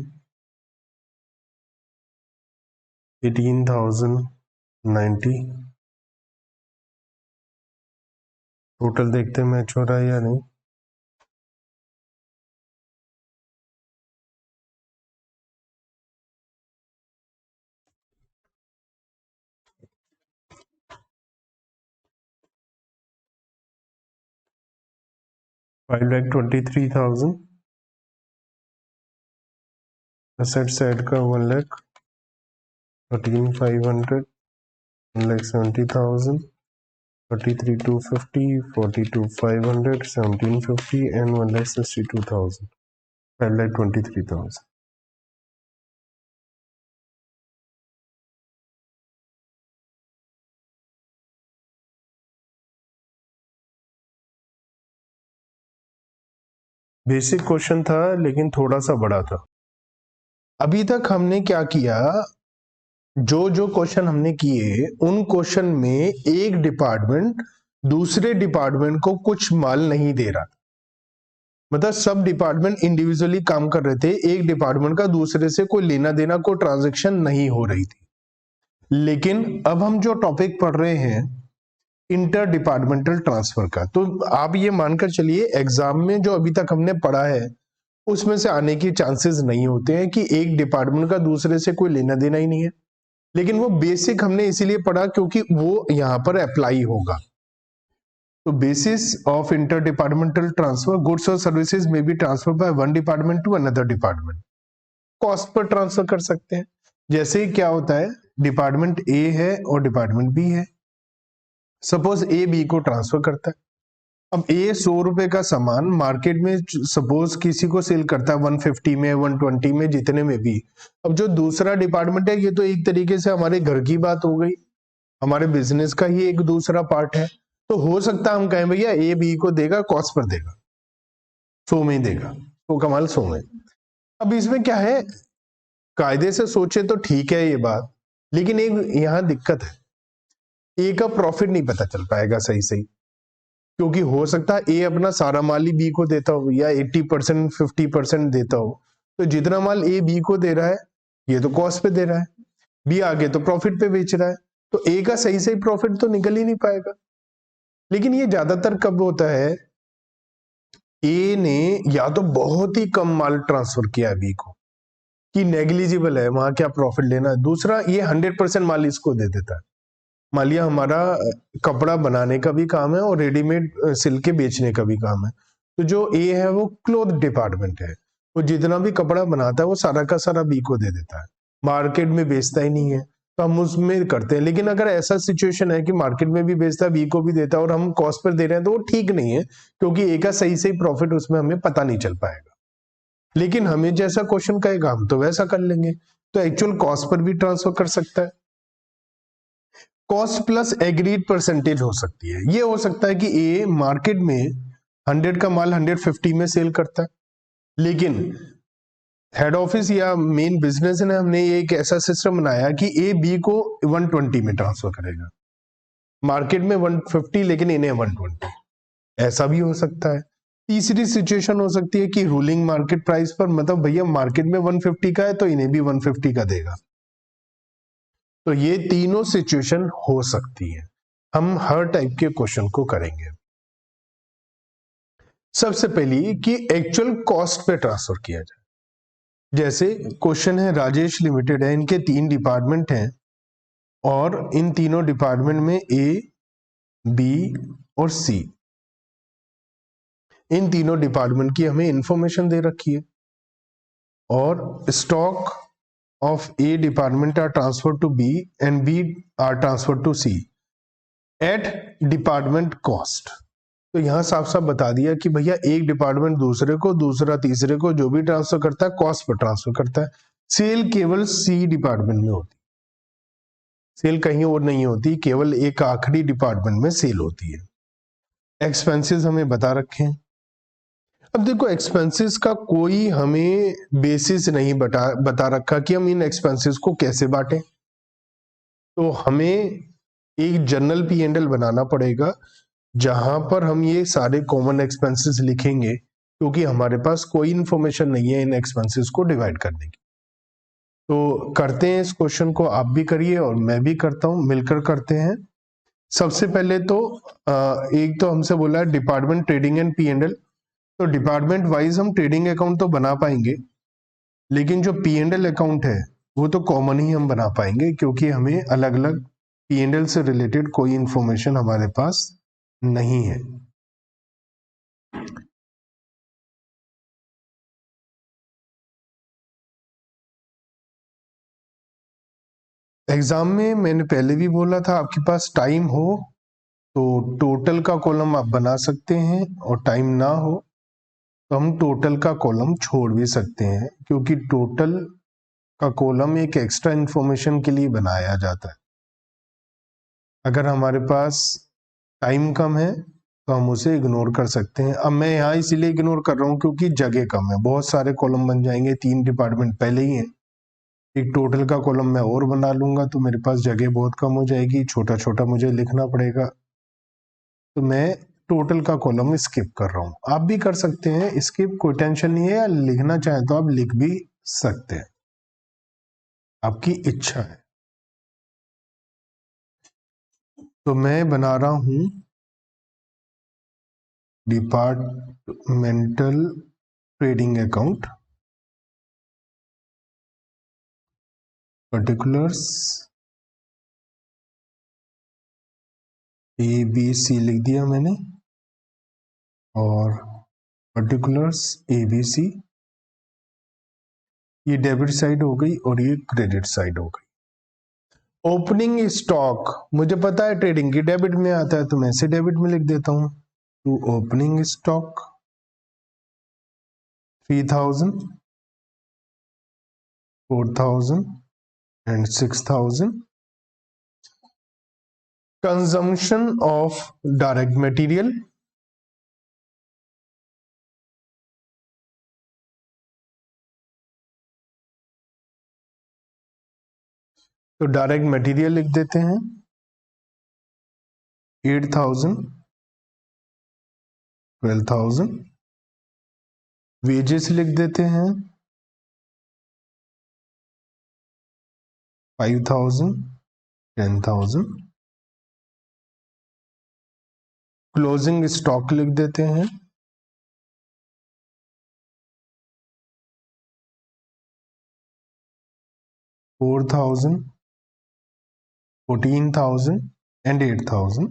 18,090 टोटल देखते हैं मैच हो रहा है या नहीं। $5,23,000 असेट साइड का 1,13,500 1,70,000 33,250, 42,500, 1,750 and 1,62,000, 5,23,000. बेसिक क्वेश्चन था लेकिन थोड़ा सा बड़ा था। अभी तक हमने क्या किया, जो जो क्वेश्चन हमने किए उन क्वेश्चन में एक डिपार्टमेंट दूसरे डिपार्टमेंट को कुछ माल नहीं दे रहा, मतलब सब डिपार्टमेंट इंडिविजुअली काम कर रहे थे, एक डिपार्टमेंट का दूसरे से कोई लेना देना, कोई ट्रांजैक्शन नहीं हो रही थी। लेकिन अब हम जो टॉपिक पढ़ रहे हैं इंटर डिपार्टमेंटल ट्रांसफर का, तो आप ये मानकर चलिए एग्जाम में जो अभी तक हमने पढ़ा है उसमें से आने की चांसेस नहीं होते हैं कि एक डिपार्टमेंट का दूसरे से कोई लेना देना ही नहीं है। लेकिन वो बेसिक हमने इसीलिए पढ़ा क्योंकि वो यहां पर अप्लाई होगा। तो basis of inter departmental transfer, goods और सर्विसेज में be transfer by one department to another department. Cost पर ट्रांसफर कर सकते हैं। जैसे क्या होता है, डिपार्टमेंट ए है और डिपार्टमेंट बी है। सपोज ए बी को ट्रांसफर करता है। अब ए 100 रुपए का सामान मार्केट में सपोज किसी को सेल करता है 150 में, 120 में, जितने में भी। अब जो दूसरा डिपार्टमेंट है, ये तो एक तरीके से हमारे घर की बात हो गई, हमारे बिजनेस का ही एक दूसरा पार्ट है। तो हो सकता है हम कहें भैया ए बी को देगा, कॉस्ट पर देगा, 100 में ही देगा, तो कमाल 100 में। अब इसमें क्या है, कायदे से सोचे तो ठीक है ये बात, लेकिन एक यहां दिक्कत है, ए का प्रॉफिट नहीं पता चल पाएगा सही सही, क्योंकि हो सकता है ए अपना सारा माल ही बी को देता हो या 80% 50% देता हो। तो जितना माल ए बी को दे रहा है ये तो कॉस्ट पे दे रहा है, बी आगे तो प्रॉफिट पे बेच रहा है, तो ए का सही सही प्रॉफिट तो निकल ही नहीं पाएगा। लेकिन ये ज्यादातर कब होता है, ए ने या तो बहुत ही कम माल ट्रांसफर किया बी को कि नेग्लिजिबल है, वहां क्या प्रॉफिट लेना है। दूसरा, ये 100% माल इसको दे देता है। मान लिया हमारा कपड़ा बनाने का भी काम है और रेडीमेड सिल के बेचने का भी काम है, तो जो ए है वो क्लोथ डिपार्टमेंट है, वो जितना भी कपड़ा बनाता है वो सारा का सारा बी को दे देता है, मार्केट में बेचता ही नहीं है, तो हम उसमें करते हैं। लेकिन अगर ऐसा सिचुएशन है कि मार्केट में भी बेचता है, बी को भी देता है और हम कॉस्ट पर दे रहे हैं, तो वो ठीक नहीं है, क्योंकि ए का सही सही प्रॉफिट उसमें हमें पता नहीं चल पाएगा। लेकिन हमें जैसा क्वेश्चन कहेगा हम तो वैसा कर लेंगे, तो एक्चुअल कॉस्ट पर भी ट्रांसफर कर सकता है। कॉस्ट प्लस एग्रीड परसेंटेज हो सकती है। ये हो सकता है कि ए मार्केट में 100 का माल 150 में सेल करता है, लेकिन हेड ऑफिस या मेन बिजनेस ने हमने एक ऐसा सिस्टम बनाया कि ए बी को 120 में ट्रांसफर करेगा, मार्केट में 150 लेकिन इन्हें 120, ऐसा भी हो सकता है। तीसरी सिचुएशन हो सकती है कि रूलिंग मार्केट प्राइस पर, मतलब भैया मार्केट में 150 का है तो इन्हें भी 150 का देगा। तो ये तीनों सिचुएशन हो सकती है, हम हर टाइप के क्वेश्चन को करेंगे। सबसे पहली कि एक्चुअल कॉस्ट पे ट्रांसफर किया जाए। जैसे क्वेश्चन है, राजेश लिमिटेड है, इनके 3 डिपार्टमेंट हैं और इन तीनों डिपार्टमेंट में ए, बी और सी, इन तीनों डिपार्टमेंट की हमें इंफॉर्मेशन दे रखी है, और stock of A department are transferred to B and B are transferred to C at department cost। तो यहां साफ साफ बता दिया कि भैया एक डिपार्टमेंट दूसरे को, दूसरा तीसरे को, जो भी ट्रांसफर करता है कॉस्ट पर ट्रांसफर करता है। सेल केवल सी डिपार्टमेंट में होती, सेल कहीं और नहीं होती, केवल एक आखिरी डिपार्टमेंट में सेल होती है। एक्सपेंसेस हमें बता रखे हैं। अब देखो, एक्सपेंसेस का कोई हमें बेसिस नहीं बता रखा कि हम इन एक्सपेंसेस को कैसे बांटें, तो हमें एक जनरल P&L बनाना पड़ेगा जहां पर हम ये सारे कॉमन एक्सपेंसेस लिखेंगे, क्योंकि हमारे पास कोई इंफॉर्मेशन नहीं है इन एक्सपेंसेस को डिवाइड करने की। तो करते हैं इस क्वेश्चन को, आप भी करिए और मैं भी करता हूं, मिलकर करते हैं। सबसे पहले तो एक तो हमसे बोला है डिपार्टमेंट ट्रेडिंग एंड P&L, तो डिपार्टमेंट वाइज हम ट्रेडिंग अकाउंट तो बना पाएंगे, लेकिन जो P&L अकाउंट है वो तो कॉमन ही हम बना पाएंगे, क्योंकि हमें अलग अलग P&L से रिलेटेड कोई इंफॉर्मेशन हमारे पास नहीं है। एग्जाम में मैंने पहले भी बोला था, आपके पास टाइम हो तो टोटल का कॉलम आप बना सकते हैं और टाइम ना हो तो हम टोटल का कॉलम छोड़ भी सकते हैं, क्योंकि टोटल का कॉलम एक एक्स्ट्रा इंफॉर्मेशन के लिए बनाया जाता है। अगर हमारे पास टाइम कम है तो हम उसे इग्नोर कर सकते हैं। अब मैं यहाँ इसीलिए इग्नोर कर रहा हूँ क्योंकि जगह कम है, बहुत सारे कॉलम बन जाएंगे, 3 डिपार्टमेंट पहले ही हैं, एक टोटल का कॉलम मैं और बना लूंगा तो मेरे पास जगह बहुत कम हो जाएगी, छोटा छोटा मुझे लिखना पड़ेगा। तो मैं टोटल का कॉलम स्किप कर रहा हूं। आप भी कर सकते हैं स्किप, कोई टेंशन नहीं है, या लिखना चाहें तो आप लिख भी सकते हैं, आपकी इच्छा है। तो मैं बना रहा हूं departmental trading account, particulars ABC लिख दिया मैंने, और पर्टिकुलर्स ABC, ये डेबिट साइड हो गई और ये क्रेडिट साइड हो गई। ओपनिंग स्टॉक मुझे पता है ट्रेडिंग की डेबिट में आता है, तो मैं इसे डेबिट में लिख देता हूं। To opening stock 3000, 4000 and 6000। Consumption of direct material, तो डायरेक्ट मटेरियल लिख देते हैं 8000, 12000। वेजेस लिख देते हैं 5000, 10000। क्लोजिंग स्टॉक लिख देते हैं 4000, 14000 एंड 8000।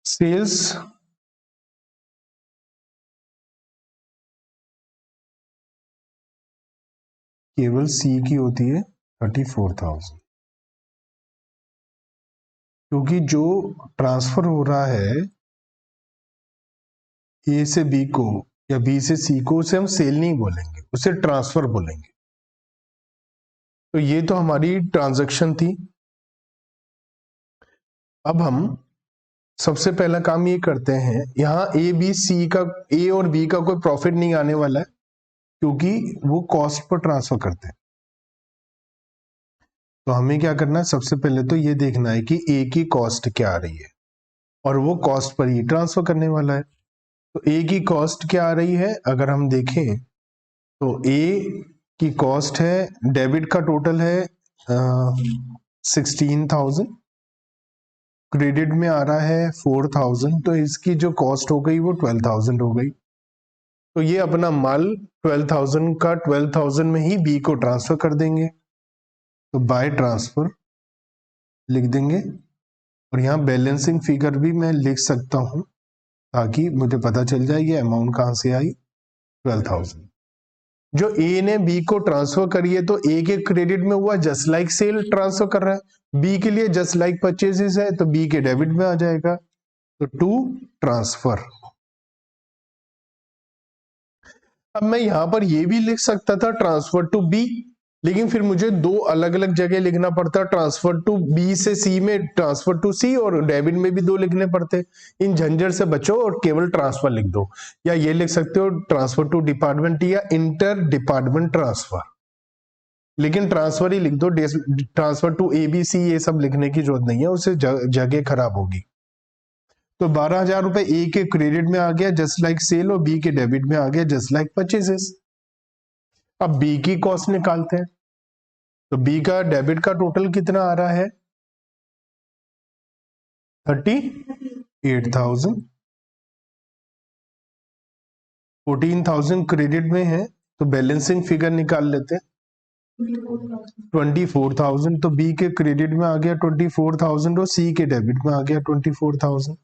सेल्स केवल सी की होती है 34,000, क्योंकि जो ट्रांसफर हो रहा है ए से बी को या बी से सी को, उसे हम सेल नहीं बोलेंगे, उसे ट्रांसफर बोलेंगे। तो ये तो हमारी ट्रांजैक्शन थी। अब हम सबसे पहला काम ये करते हैं, यहां ए बी सी का, ए और बी का कोई प्रॉफिट नहीं आने वाला है क्योंकि वो कॉस्ट पर ट्रांसफर करते हैं। तो हमें क्या करना है, सबसे पहले तो ये देखना है कि ए की कॉस्ट क्या आ रही है, और वो कॉस्ट पर ही ट्रांसफर करने वाला है। तो ए की कॉस्ट क्या आ रही है, अगर हम देखें तो ए की कॉस्ट है, डेबिट का टोटल है 16,000, क्रेडिट में आ रहा है 4,000, तो इसकी जो कॉस्ट हो गई वो 12,000 हो गई। तो ये अपना माल 12,000 का 12,000 में ही बी को ट्रांसफर कर देंगे, तो बाय ट्रांसफर लिख देंगे। और यहाँ बैलेंसिंग फिगर भी मैं लिख सकता हूं ताकि मुझे पता चल जाए ये अमाउंट कहां से आई, 12,000। जो ए ने बी को ट्रांसफर करी है, तो ए के क्रेडिट में हुआ जस्ट लाइक सेल ट्रांसफर कर रहा है, बी के लिए जस्ट लाइक परचेजेस है तो बी के डेबिट में आ जाएगा, तो टू ट्रांसफर। अब मैं यहां पर ये भी लिख सकता था ट्रांसफर टू बी, लेकिन फिर मुझे दो अलग अलग जगह लिखना पड़ता, ट्रांसफर टू बी से सी में, ट्रांसफर टू सी, और डेबिट में भी दो लिखने पड़ते। इन झंझट से बचो और केवल ट्रांसफर लिख दो, या ये लिख सकते हो ट्रांसफर टू डिपार्टमेंट या इंटर डिपार्टमेंट ट्रांसफर, लेकिन ट्रांसफर ही लिख दो, ट्रांसफर टू ABC ये सब लिखने की जरूरत नहीं है, उससे जगह खराब होगी। तो 12,000 रुपए ए के क्रेडिट में आ गया जस्ट लाइक सेल, और बी के डेबिट में आ गया जस्ट लाइक परचेजेस। अब बी की कॉस्ट निकालते हैं, तो बी का डेबिट का टोटल कितना आ रहा है 38,000, 14,000 क्रेडिट में है, तो बैलेंसिंग फिगर निकाल लेते हैं 24,000, तो बी के क्रेडिट में आ गया 24,000 और सी के डेबिट में आ गया 24,000।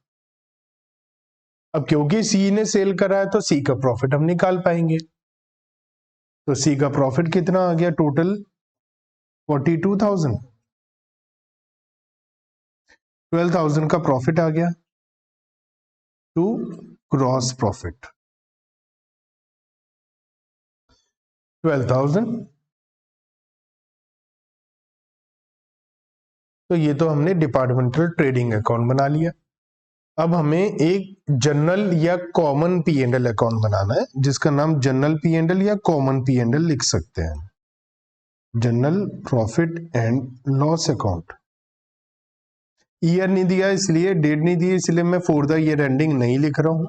अब क्योंकि सी ने सेल करा है तो सी का प्रॉफिट हम निकाल पाएंगे, तो सी का प्रॉफिट कितना आ गया टोटल 42,000। 12,000 का प्रॉफिट आ गया टू ग्रॉस प्रॉफिट 12,000। तो ये तो हमने डिपार्टमेंटल ट्रेडिंग अकाउंट बना लिया। अब हमें एक जनरल या common P and L account बनाना है, जिसका नाम जनरल पी एंड एल या कॉमन पी एंड एल लिख सकते हैं। General profit and loss account. Year नहीं दिया इसलिए, डेट नहीं दी इसलिए मैं फॉर द ईयर एंडिंग नहीं लिख रहा हूं,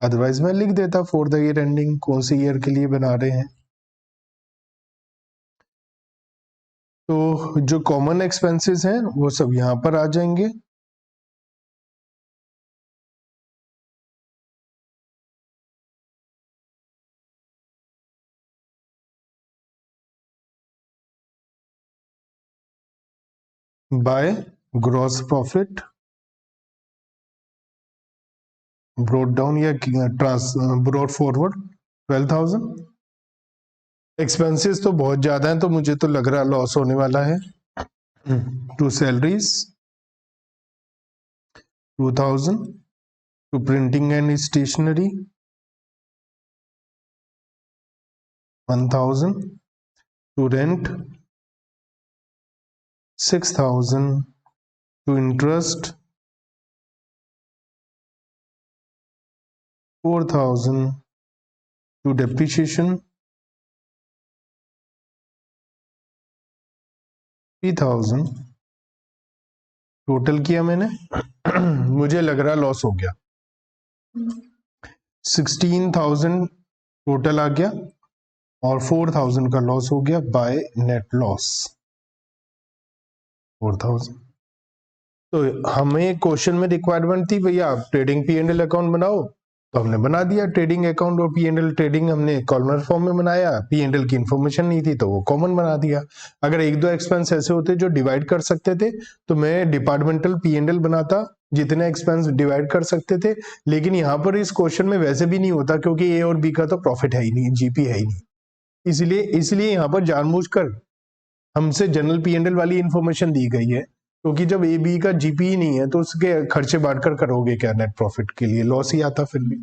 अदरवाइज मैं लिख देता फॉर द ईयर एंडिंग, कौन से ईयर के लिए बना रहे हैं। तो जो कॉमन एक्सपेंसेस हैं वो सब यहां पर आ जाएंगे। By gross profit broad down या ब्रोड फॉरवर्ड 12,000। एक्सपेंसेस तो बहुत ज्यादा हैं, तो मुझे तो लग रहा लॉस होने वाला है। To salaries 2,000, to printing and stationery 1,000, to rent 6,000, to interest 4,000, to depreciation 3,000। Total किया मैंने मुझे लग रहा लॉस हो गया 16,000 टोटल आ गया और 4,000 का लॉस हो गया बाय नेट लॉस 4,000। तो हमें क्वेश्चन में रिक्वायरमेंट थी भैया आप trading P and L account बनाओ, तो हमने बना दिया ट्रेडिंग अकाउंट। और पी एंड एल ट्रेडिंग हमने कॉलमर फॉर्म में बनाया, पी एंड एल की इंफॉर्मेशन नहीं थी तो वो कॉमन बना दिया। अगर एक दो एक्सपेंस ऐसे होते जो डिवाइड कर सकते थे तो मैं डिपार्टमेंटल पी एंड एल बनाता, जितने एक्सपेंस डिवाइड कर सकते थे। लेकिन यहाँ पर इस क्वेश्चन में वैसे भी नहीं होता, क्योंकि ए और बी का तो प्रॉफिट है ही नहीं, जीपी है ही नहीं। इसलिए यहाँ पर जानबूझकर हमसे जनरल पी एंड एल वाली इंफॉर्मेशन दी गई है, क्योंकि जब ए बी का जीपी ही नहीं है तो उसके खर्चे बांटकर करोगे क्या, नेट प्रॉफिट के लिए लॉस ही आता फिर भी।